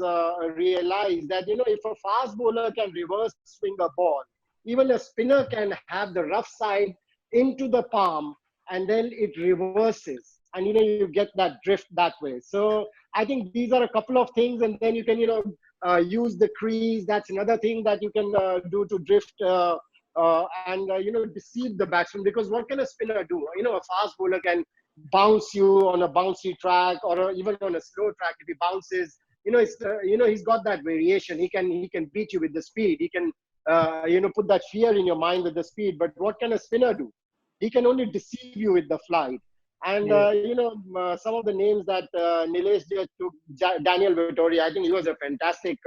realize that, if a fast bowler can reverse swing a ball, even a spinner can have the rough side into the palm and then it reverses. And, you get that drift that way. So I think these are a couple of things. And then you can, use the crease. That's another thing that you can do to drift and deceive the batsman. Because what can a spinner do? A fast bowler can bounce you on a bouncy track or even on a slow track. If he bounces, he's got that variation. He can beat you with the speed. He can put that fear in your mind with the speed. But what can a spinner do? He can only deceive you with the flight. And some of the names that Nilesh took, Daniel Vittori, I think he was a fantastic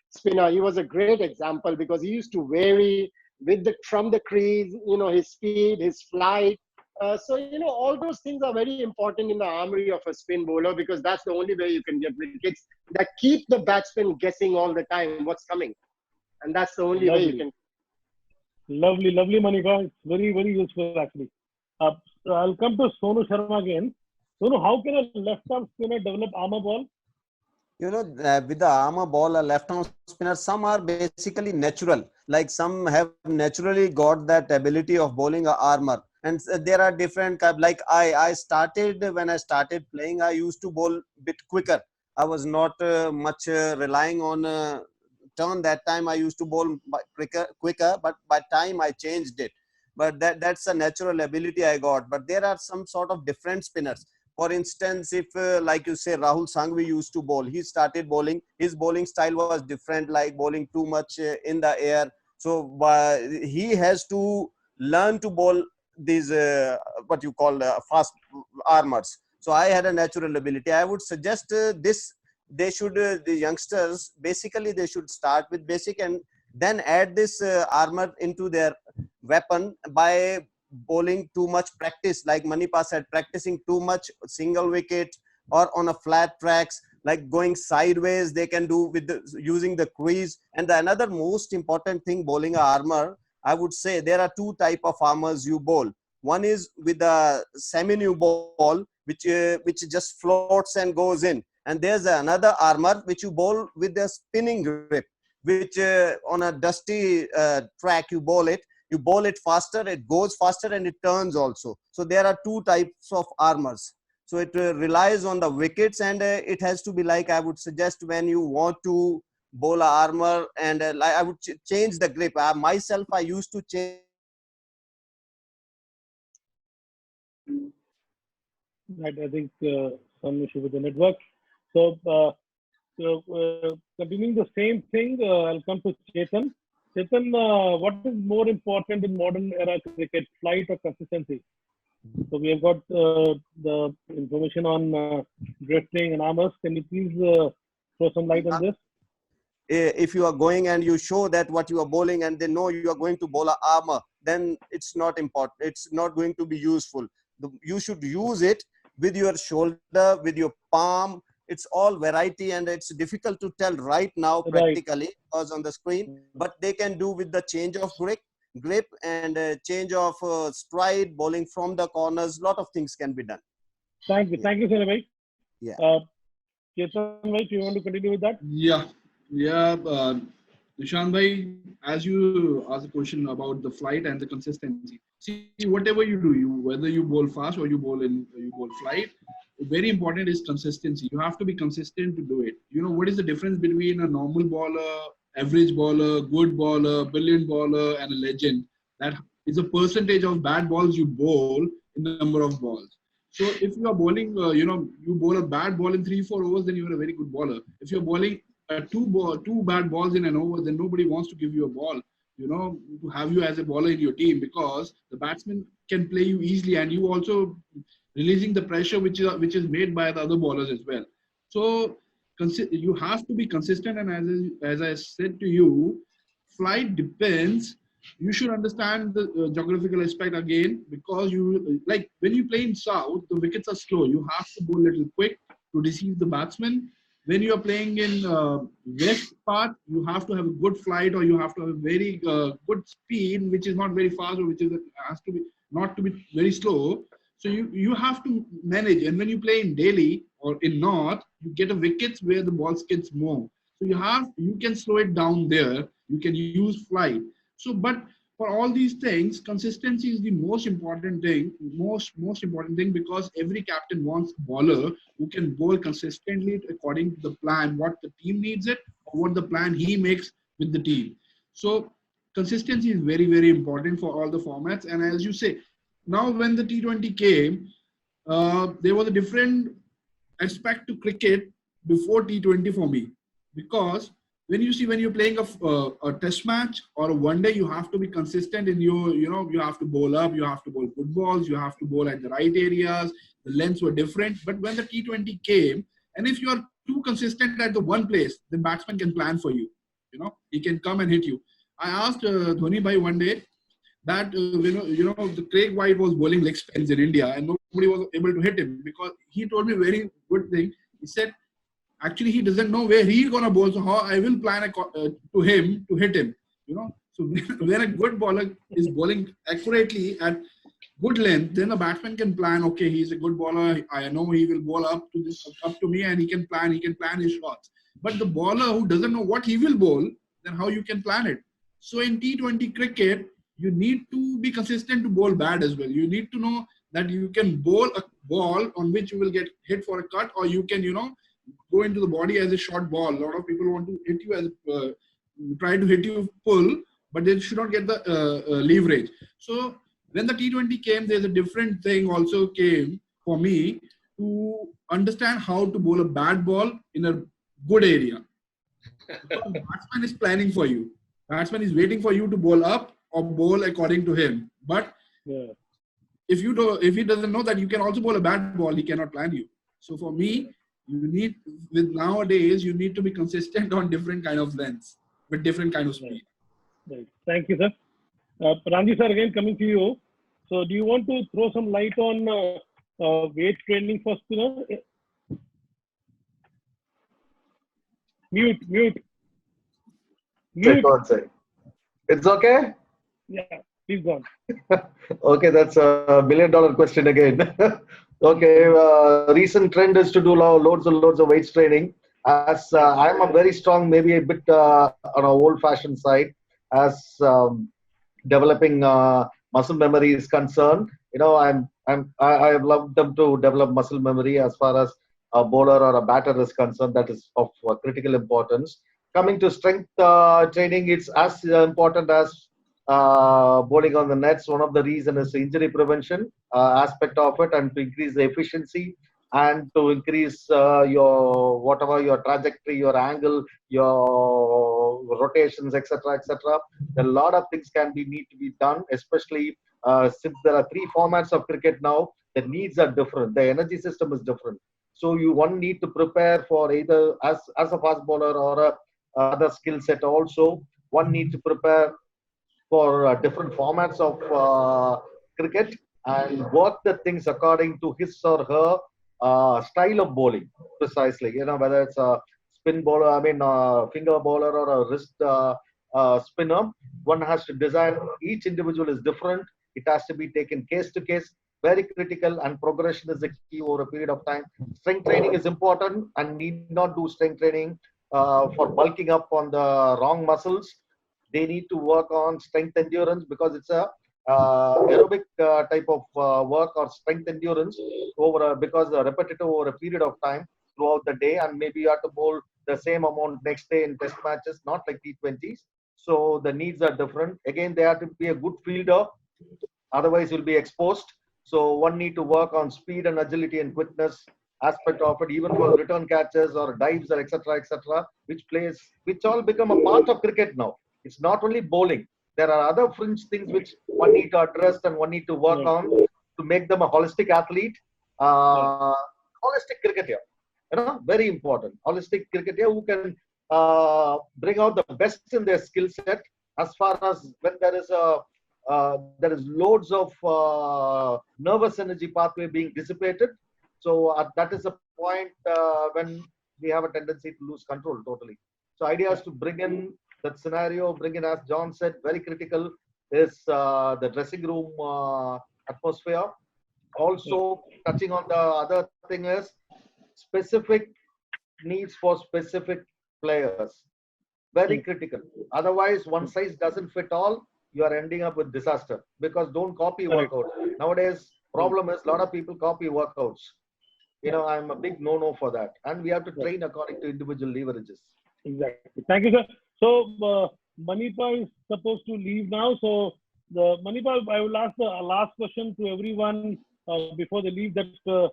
spinner. He was a great example because he used to vary from the crease, his speed, his flight. So, all those things are very important in the armory of a spin bowler because that's the only way you can get wickets that keep the batsman guessing all the time what's coming. And that's the only way you can. Lovely, Manipa. It's very, very useful actually. I'll come to Sonu Sharma again. Sonu, how can a left-arm spinner develop armor ball? With the armor ball, a left-arm spinner, some are basically natural. Like some have naturally got that ability of bowling a armor. And there are different types. Like I started, when I started playing, I used to bowl a bit quicker. I was not much relying on turn that time. I used to bowl quicker, but by time I changed it. But that's a natural ability I got. But there are some sort of different spinners. For instance, if like you say, Rahul Sangvi used to bowl, he started bowling. His bowling style was different, like bowling too much in the air. So he has to learn to bowl these what you call fast armors. So I had a natural ability. I would suggest they should, the youngsters, basically they should start with basic and then add this armor into their weapon by bowling too much practice, like Manipa said, practicing too much single wicket or on a flat tracks, like going sideways they can do with using the crease. And another most important thing bowling a armor, I would say there are two type of armors you bowl. One is with a semi-new ball, which just floats and goes in. And there's another armor which you bowl with a spinning grip, which on a dusty track you bowl it faster, it goes faster and it turns also. So there are two types of armors. So it relies on the wickets and it has to be like, I would suggest when you want to bowl a armor and I would change the grip. Myself, I used to change. Right, I think some issue with the network. So continuing the same thing, I'll come to Chetan. Chetan, what is more important in modern era cricket, flight or consistency? So we have got the information on drifting and armors. Can you please throw some light on this? If you are going and you show that what you are bowling and they know you are going to bowl a armor, then it's not important. It's not going to be useful. You should use it with your shoulder, with your palm, It's all variety, and it's difficult to tell right now practically because on the screen, but they can do with the change of grip and change of stride, bowling from the corners. Lot of things can be done. Thank you. Thank you, sir. Yeah. Chetan, do you want to continue with that? Yeah. Nishant bhai, as you asked a question about the flight and the consistency. See, whatever you do, whether you bowl fast or you bowl flight, very important is consistency. You have to be consistent to do it. You know, what is the difference between a normal bowler, average bowler, good bowler, brilliant bowler, and a legend? That is a percentage of bad balls you bowl in the number of balls. So if you are bowling, you bowl a bad ball in 3-4 overs, then you are a very good bowler. If you're bowling two bad balls in an over, then nobody wants to give you a ball, to have you as a bowler in your team, because the batsman can play you easily, and you also releasing the pressure which is made by the other bowlers as well. So you have to be consistent, and as I said to you, flight depends. You should understand the geographical aspect again, because like when you play in south, the wickets are slow. You have to go a little quick to deceive the batsman. When you are playing in west part, you have to have a good flight, or you have to have a very good speed, which is not very fast, or has to be not to be very slow. So you have to manage. And when you play in Delhi or in north, you get a wickets where the ball skids more. So you can slow it down there. You can use flight. So, but for all these things, consistency is the most important thing, most important thing, because every captain wants a bowler who can bowl consistently according to the plan, what the team needs it, or what the plan he makes with the team. So consistency is very, very important for all the formats. And as you say, now when the T20 came, there was a different aspect to cricket before T20 for me, because when you're playing a test match or a one day, you have to be consistent in you have to bowl up, you have to bowl good balls, you have to bowl at the right areas. The lengths were different. But when the T20 came, and if you are too consistent at the one place, the batsman can plan for you. He can come and hit you. I asked Dhoni bhai one day that the Craig White was bowling leg spins in India, and nobody was able to hit him, because he told me a very good thing. He said, actually, he doesn't know where he's going to bowl, so how I will plan to him to hit him. So when a good bowler is bowling accurately at good length, then the batsman can plan. Okay, he's a good bowler. I know he will bowl up to me, and he can plan his shots. But the bowler who doesn't know what he will bowl, then how you can plan it? So in T20 cricket, you need to be consistent to bowl bad as well. You need to know that you can bowl a ball on which you will get hit for a cut, or you can go into the body as a short ball. A lot of people want to hit you as try to hit you full, but they should not get the leverage. So when the T20 came, there's a different thing also came for me to understand how to bowl a bad ball in a good area. Because the batsman is planning for you. Batsman is waiting for you to bowl up or bowl according to him. But if he doesn't know that you can also bowl a bad ball, he cannot plan you. So for me, nowadays, you need to be consistent on different kind of lengths with different kind of speed. Right. Thank you, sir. Ranji sir, again coming to you. So do you want to throw some light on weight training for spinner? Mute. It's okay? Yeah, please go on. Okay, that's a $1 million question again. Okay, recent trend is to do loads and loads of weights training. As I'm a very strong, maybe a bit on an old-fashioned side, as developing muscle memory is concerned. I have loved them to develop muscle memory as far as a bowler or a batter is concerned. That is of critical importance. Coming to strength training, it's as important as bowling on the nets. One of the reasons is injury prevention aspect of it, and to increase the efficiency and to increase your trajectory, your angle, your rotations, etc., etc. A lot of things need to be done, especially since there are 3 formats of cricket now. The needs are different. The energy system is different. So one need to prepare for either as a fast bowler or other skill set also. One needs to prepare for different formats of cricket and work the things according to his or her style of bowling precisely. Whether it's a spin bowler, finger bowler or a wrist spinner, one has to design. Each individual is different. It has to be taken case to case. Very critical, and progression is the key over a period of time. Strength training is important, and need not do strength training for bulking up on the wrong muscles. They need to work on strength endurance, because it's a aerobic type of work, or strength endurance because repetitive over a period of time throughout the day, and maybe you have to bowl the same amount next day in test matches, not like T20s. So the needs are different. Again, they have to be a good fielder, otherwise you'll be exposed. So one need to work on speed and agility and quickness aspect of it, even for return catches or dives or etc., which all become a part of cricket now. It's not only bowling. There are other fringe things which one need to address and one need to work on to make them a holistic athlete. Holistic cricketer, very important. Holistic cricketer who can bring out the best in their skill set, as far as when there is loads of nervous energy pathway being dissipated. So that is a point when we have a tendency to lose control totally. So idea is to bring in that scenario, as John said, very critical is the dressing room atmosphere. Also touching on the other thing is specific needs for specific players. Very critical. Otherwise, one size doesn't fit all. You are ending up with disaster, because don't copy workout. Nowadays, problem is a lot of people copy workouts. I'm a big no-no for that. And we have to train according to individual leverages. Exactly. Thank you, sir. So, Manipa is supposed to leave now. So, Manipa, I will ask the last question to everyone before they leave. That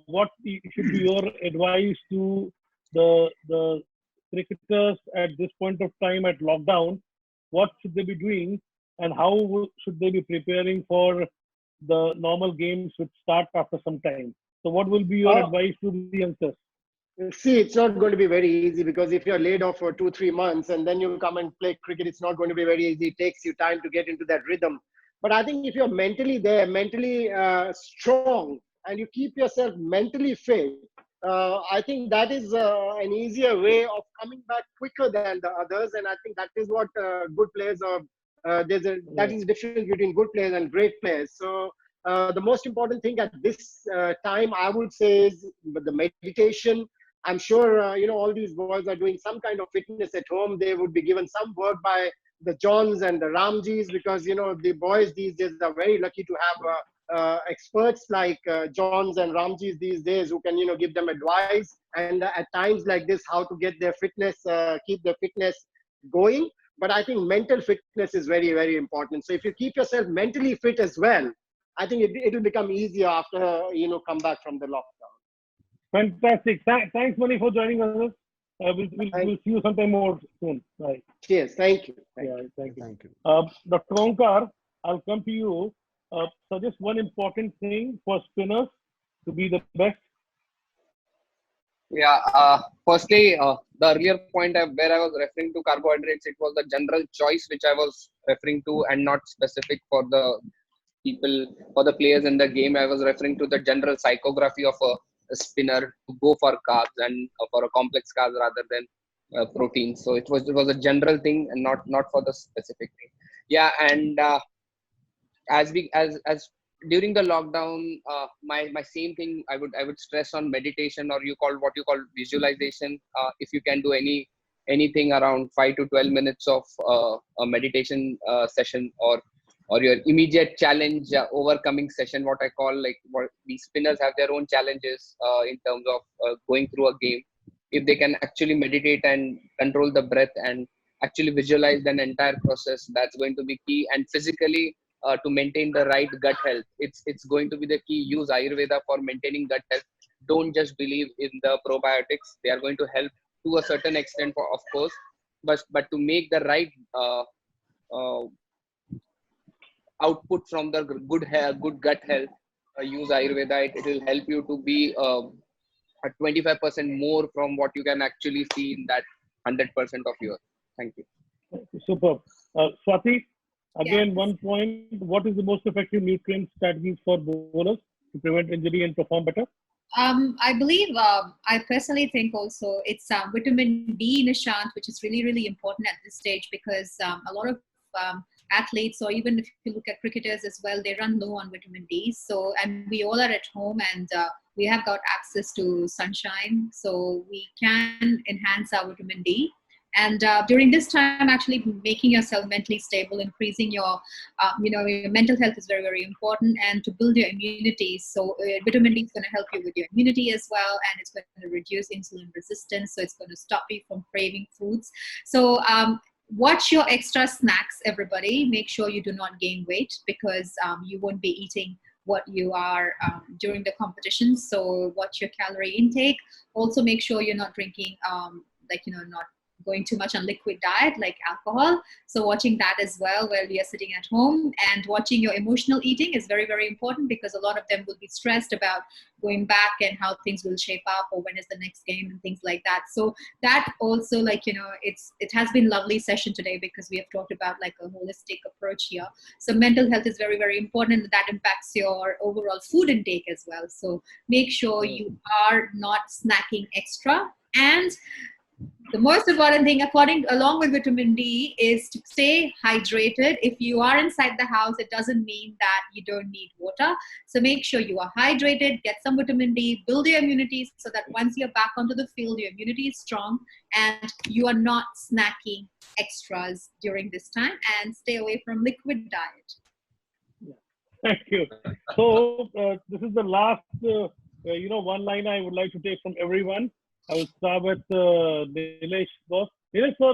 what should be your advice to the cricketers at this point of time at lockdown? What should they be doing, and how should they be preparing for the normal games which start after some time? So, what will be your advice to the youngsters? See, it's not going to be very easy, because if you're laid off for 2-3 months and then you come and play cricket, it's not going to be very easy. It takes you time to get into that rhythm. But I think if you're mentally there, mentally strong, and you keep yourself mentally fit, I think that is an easier way of coming back quicker than the others. And I think that is what good players are. That is the difference between good players and great players. So the most important thing at this time, I would say, is the meditation. I'm sure, all these boys are doing some kind of fitness at home. They would be given some work by the Johns and the Ramjis, because, the boys these days are very lucky to have experts like Johns and Ramjis these days, who can, give them advice. And at times like this, how to get their fitness, keep their fitness going. But I think mental fitness is very, very important. So if you keep yourself mentally fit as well, I think it will become easier after, come back from the lockdown. Fantastic. Thanks, Mani, for joining us. We'll see you sometime more soon. Bye. Cheers. Thank you. Thank you. Dr. Onkar, I'll come to you. Suggest one important thing for spinners to be the best. Yeah. Firstly, the earlier point where I was referring to carbohydrates, it was the general choice which I was referring to, and not specific for the people, for the players in the game. I was referring to the general psychography of a spinner to go for carbs and for a complex carbs rather than protein. So it was a general thing, and not for the specific thing. Yeah. And as during the lockdown, my same thing I would stress on meditation, or what you call visualization. If you can do anything around 5 to 12 minutes of a meditation session, or your immediate challenge overcoming session, what I call, like, what these spinners have their own challenges in terms of going through a game. If they can actually meditate and control the breath and actually visualize an entire process, that's going to be key. And physically, to maintain the right gut health, it's going to be the key. Use Ayurveda for maintaining gut health. Don't just believe in the probiotics. They are going to help to a certain extent, of course, but to make the right output from the good gut health, use Ayurveda. It will help you to be at 25% more from what you can actually see in that 100% of yours. Thank you. Superb. Swati, again, one point. What is the most effective nutrient strategies for bowlers to prevent injury and perform better? I believe, I personally think also it's vitamin D, Nishant, which is really, really important at this stage because a lot of athletes, or even if you look at cricketers as well, they run low on vitamin D. So, and we all are at home and we have got access to sunshine, so we can enhance our vitamin D. And during this time, actually making yourself mentally stable, increasing your, your mental health is very, very important, and to build your immunity. So vitamin D is going to help you with your immunity as well, and it's going to reduce insulin resistance. So it's going to stop you from craving foods. So watch your extra snacks, everybody. Make sure you do not gain weight because you won't be eating what you are during the competition. So watch your calorie intake. Also make sure you're not drinking, not going too much on liquid diet like alcohol. So watching that as well while we are sitting at home, and watching your emotional eating is very, very important because a lot of them will be stressed about going back and how things will shape up or when is the next game and things like that. So that also, it has been lovely session today because we have talked about like a holistic approach here. So mental health is very, very important, and that impacts your overall food intake as well. So make sure you are not snacking extra. And the most important thing, along with vitamin D, is to stay hydrated. If you are inside the house, it doesn't mean that you don't need water. So make sure you are hydrated, get some vitamin D, build your immunity so that once you're back onto the field, your immunity is strong and you are not snacking extras during this time, and stay away from liquid diet. Thank you. So this is the last, one line I would like to take from everyone. I will start with Nilesh. Nilesh, sir,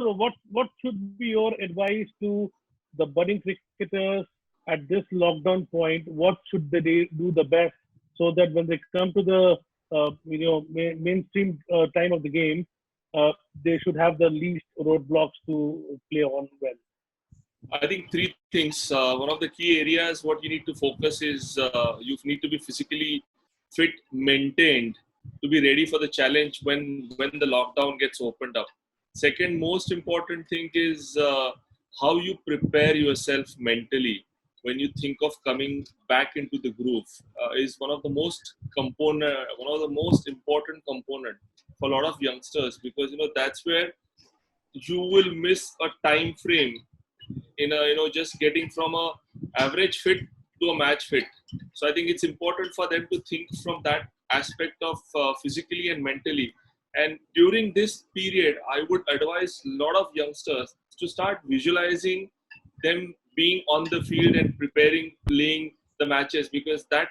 what should be your advice to the budding cricketers at this lockdown point? What should they do the best so that when they come to the mainstream time of the game, they should have the least roadblocks to play on well? I think three things. One of the key areas what you need to focus is you need to be physically fit, maintained, to be ready for the challenge when the lockdown gets opened up. Second most important thing is how you prepare yourself mentally when you think of coming back into the groove is one of the most important component for a lot of youngsters, because that's where you will miss a time frame in just getting from a average fit to a match fit. So I think it's important for them to think from that aspect of physically and mentally. And during this period, I would advise a lot of youngsters to start visualizing them being on the field and preparing, playing the matches, because that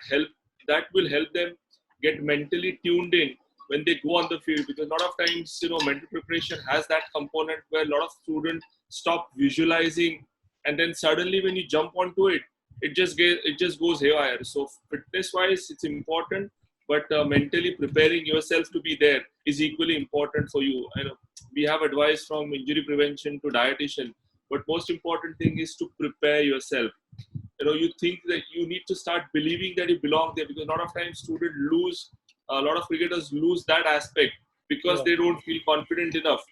will help them get mentally tuned in when they go on the field. Because a lot of times, mental preparation has that component where a lot of students stop visualizing, and then suddenly when you jump onto it, it just goes haywire. So fitness wise, it's important, but mentally preparing yourself to be there is equally important for you. We have advice from injury prevention to dietitian, but most important thing is to prepare yourself. You think that you need to start believing that you belong there, because a lot of times a lot of cricketers lose that aspect because they don't feel confident enough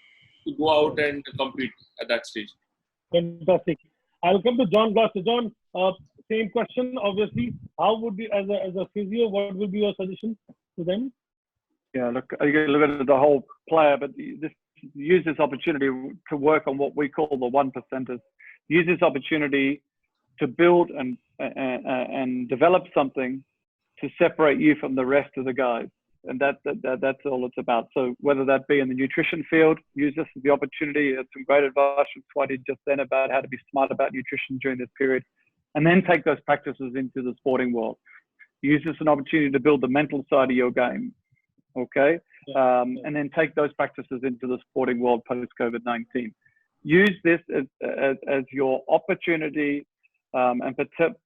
to go out and compete at that stage. Fantastic. I'll come to John Gloster. John, same question, obviously. How would you, as a physio, what would be your suggestion to them? Yeah, look at the whole player, but use this opportunity to work on what we call the 1%ers. Use this opportunity to build and develop something to separate you from the rest of the guys. And that's all it's about. So whether that be in the nutrition field, use this as the opportunity. It's some great advice from Swati just then about how to be smart about nutrition during this period. And then take those practices into the sporting world. Use this as an opportunity to build the mental side of your game. Okay? And then take those practices into the sporting world post-COVID-19. Use this as your opportunity and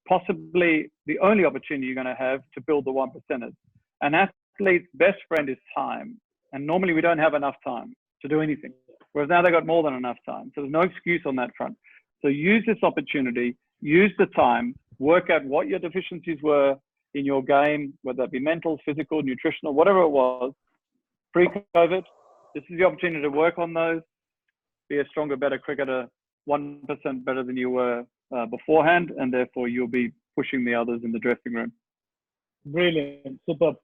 possibly the only opportunity you're going to have to build the 1%ers. An athlete's best friend is time. And normally we don't have enough time to do anything. Whereas now they've got more than enough time. So there's no excuse on that front. So use this opportunity, use the time, work out what your deficiencies were in your game, whether that be mental, physical, nutritional, whatever it was, pre-COVID. This is the opportunity to work on those, be a stronger, better cricketer, 1% better than you were beforehand, and therefore you'll be pushing the others in the dressing room. Brilliant, superb.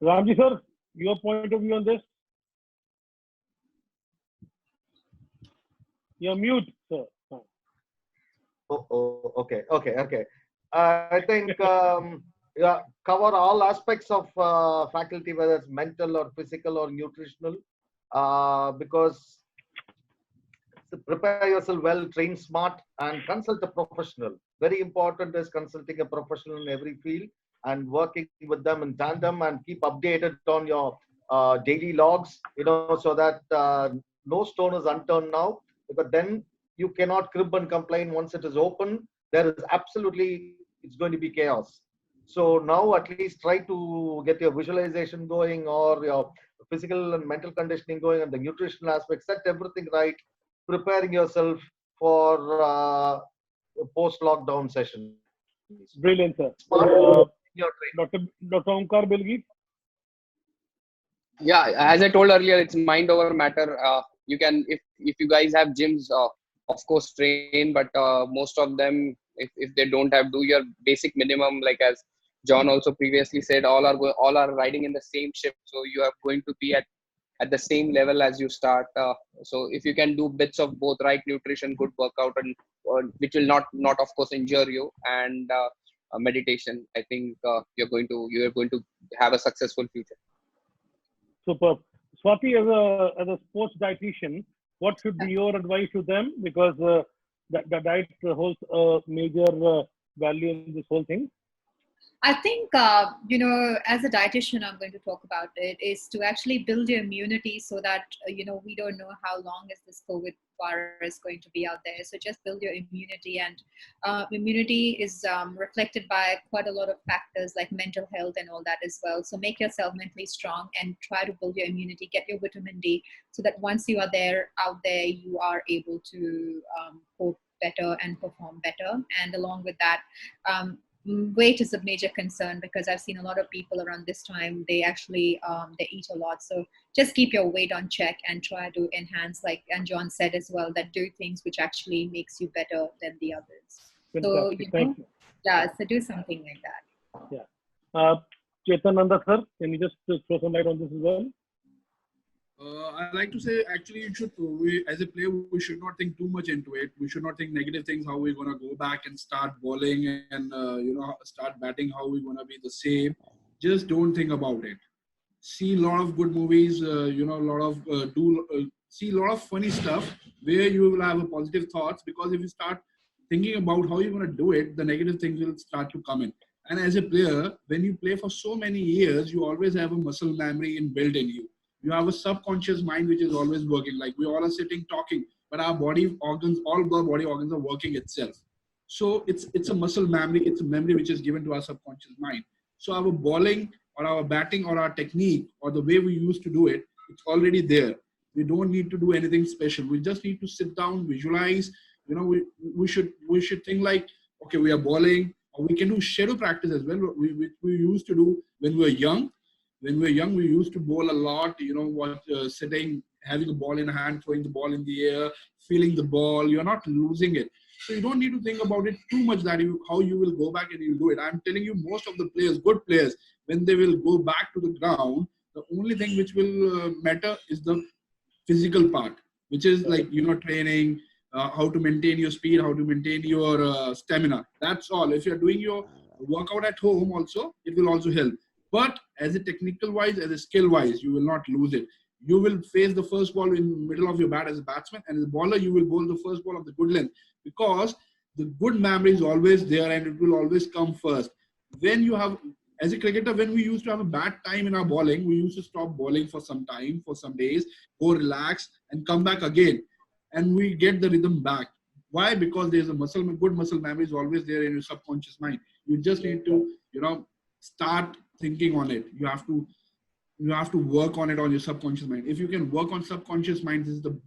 Ramji sir, your point of view on this? You're mute, sir. Okay. I think yeah, cover all aspects of faculty, whether it's mental or physical or nutritional, because prepare yourself well, train smart, and consult a professional. Very important is consulting a professional in every field and working with them in tandem, and keep updated on your daily logs, so that no stone is unturned now, because then you cannot crib and complain. Once it is open, there is absolutely, it's going to be chaos. So now at least try to get your visualization going, or your physical and mental conditioning going, and the nutritional aspect, set everything right, preparing yourself for post-lockdown sessions. Brilliant, sir. Dr. Onkar, Bilgi? Yeah, as I told earlier, it's mind over matter. You can, if you guys have gyms, of course train, but most of them, if they don't have, do your basic minimum, like as John also previously said, all are riding in the same ship, so you are going to be at the same level as you start. So if you can do bits of both, right nutrition, good workout, and which will not of course injure you, and meditation, I think you're going to have a successful future. Superb. Swati, as a sports dietitian, what should be your advice to them? Because the diet holds a major value in this whole thing. I think, as a dietitian, I'm going to talk about it, is to actually build your immunity so that, we don't know how long is this COVID virus going to be out there. So just build your immunity, and immunity is reflected by quite a lot of factors like mental health and all that as well. So make yourself mentally strong and try to build your immunity, get your vitamin D, so that once you are out there, you are able to cope better and perform better. And along with that, weight is a major concern, because I've seen a lot of people around this time, they actually they eat a lot. So just keep your weight on check and try to enhance, like and John said as well, that do things which actually makes you better than the others. Fantastic. So so do something like that. Yeah. Nanda sir, can you just throw some light on this as well? I like to say, actually, as a player, we should not think too much into it. We should not think negative things, how we're going to go back and start bowling and, start batting, how we're going to be the same. Just don't think about it. See a lot of good movies, see a lot of funny stuff where you will have a positive thoughts, because if you start thinking about how you're going to do it, the negative things will start to come in. And as a player, when you play for so many years, you always have a muscle memory inbuilt in you. You have a subconscious mind which is always working. Like we all are sitting talking, but our body organs, all the body organs are working itself. So it's a muscle memory. It's a memory which is given to our subconscious mind. So our bowling or our batting or our technique or the way we used to do it, it's already there. We don't need to do anything special. We just need to sit down, visualize. We should think like, okay, we are bowling, or we can do shadow practice as well. We used to do when we were young. When we were young, we used to bowl a lot, sitting, having a ball in hand, throwing the ball in the air, feeling the ball. You're not losing it. So you don't need to think about it too much that how you will go back and you'll do it. I'm telling you, most of the players, good players, when they will go back to the ground, the only thing which will matter is the physical part, which is like, training, how to maintain your speed, how to maintain your stamina. That's all. If you're doing your workout at home also, it will also help. But as a technical wise, as a skill wise, you will not lose it. You will face the first ball in the middle of your bat as a batsman, and as a bowler, you will bowl the first ball of the good length, because the good memory is always there and it will always come first. When you have, as a cricketer, when we used to have a bad time in our bowling, we used to stop bowling for some time, for some days, go relax and come back again. And we get the rhythm back. Why? Because there's a good muscle memory is always there in your subconscious mind. You just need to, start thinking on it. You have to work on it on your subconscious mind. If you can work on subconscious mind, this is the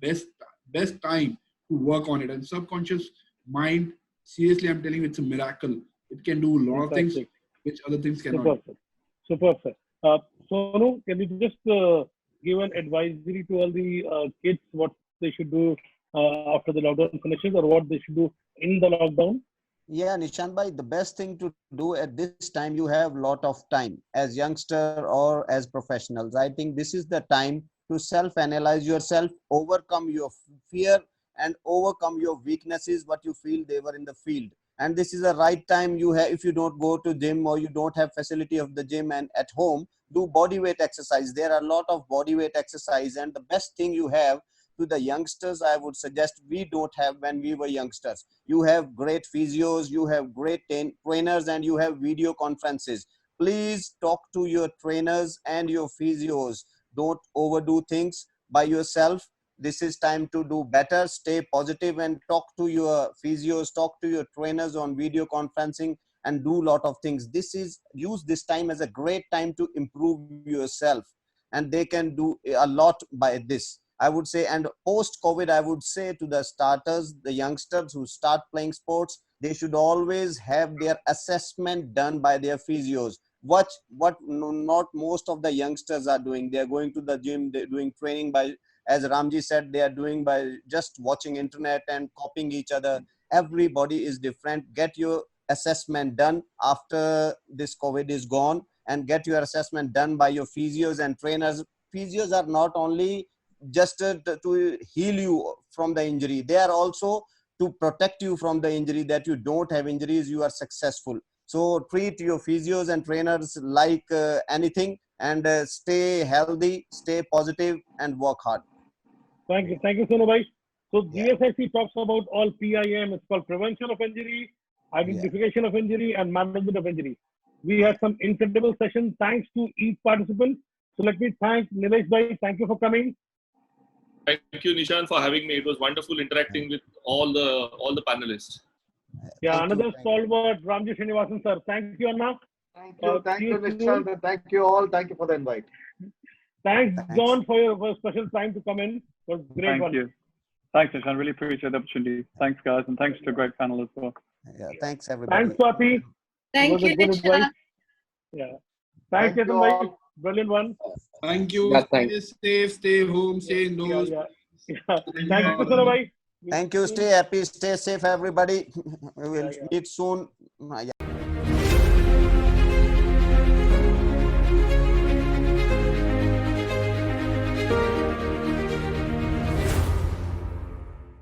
best time to work on it. And subconscious mind, seriously, I'm telling you, it's a miracle. It can do a lot of things which other things cannot. Superb, sir. Sonu, can you just give an advisory to all the kids what they should do after the lockdown finishes, or what they should do in the lockdown? Yeah, Nishant bhai, the best thing to do at this time, you have lot of time as youngster or as professionals. I think this is the time to self-analyze yourself, overcome your fear and overcome your weaknesses, what you feel they were in the field. And this is the right time you have, if you don't go to gym or you don't have facility of the gym and at home, do body weight exercise. There are a lot of body weight exercise, and the best thing you have to the youngsters, I would suggest, we don't have when we were youngsters. You have great physios, you have great trainers, and you have video conferences. Please talk to your trainers and your physios. Don't overdo things by yourself. This is time to do better. Stay positive and talk to your physios, talk to your trainers on video conferencing, and do a lot of things. This is, use this time as a great time to improve yourself, and they can do a lot by this, I would say. And post COVID, I would say to the starters, the youngsters who start playing sports, they should always have their assessment done by their physios. What not most of the youngsters are doing. They are going to the gym, they're doing training by, as Ramji said, they are doing by just watching internet and copying each other. Everybody is different. Get your assessment done after this COVID is gone, and get your assessment done by your physios and trainers. Physios are not only just to heal you from the injury, they are also to protect you from the injury, that you don't have injuries, you are successful. So treat your physios and trainers like anything, and stay healthy, stay positive, and work hard. Thank you, Sonu bhai. So Yeah. GSIC talks about all PIM. It's called prevention of injury, identification of injury, and management of injury. We had some incredible sessions. Thanks to each participant. So let me thank Nilesh bhai. Thank you for coming. Thank you, Nishant, for having me. It was wonderful interacting with all the panelists. Yeah, Thank you. another stalwart, Ramji Srinivasan sir. Thank you, Anna. Thank you, see you Nishant, soon. and thank you all. Thank you for the invite. Thanks, Thanks. John, for your special time to come in. It was a great Thank one. you. Thanks, Nishant. Really appreciate the opportunity. Thanks, guys, and thanks to a great panel as well. Yeah, thanks everybody. Thanks, Swati. It Thank was a you, good advice. Nishant. Yeah. Thanks, Thank you Chetan bhai. all. Brilliant one. Thank you. Yeah, Stay thanks. safe, stay home, stay Yeah, indoors. yeah. Thank Thank you, Sonu bhai. Thank you. Stay happy, stay safe, everybody. We will Yeah. meet soon. Yeah.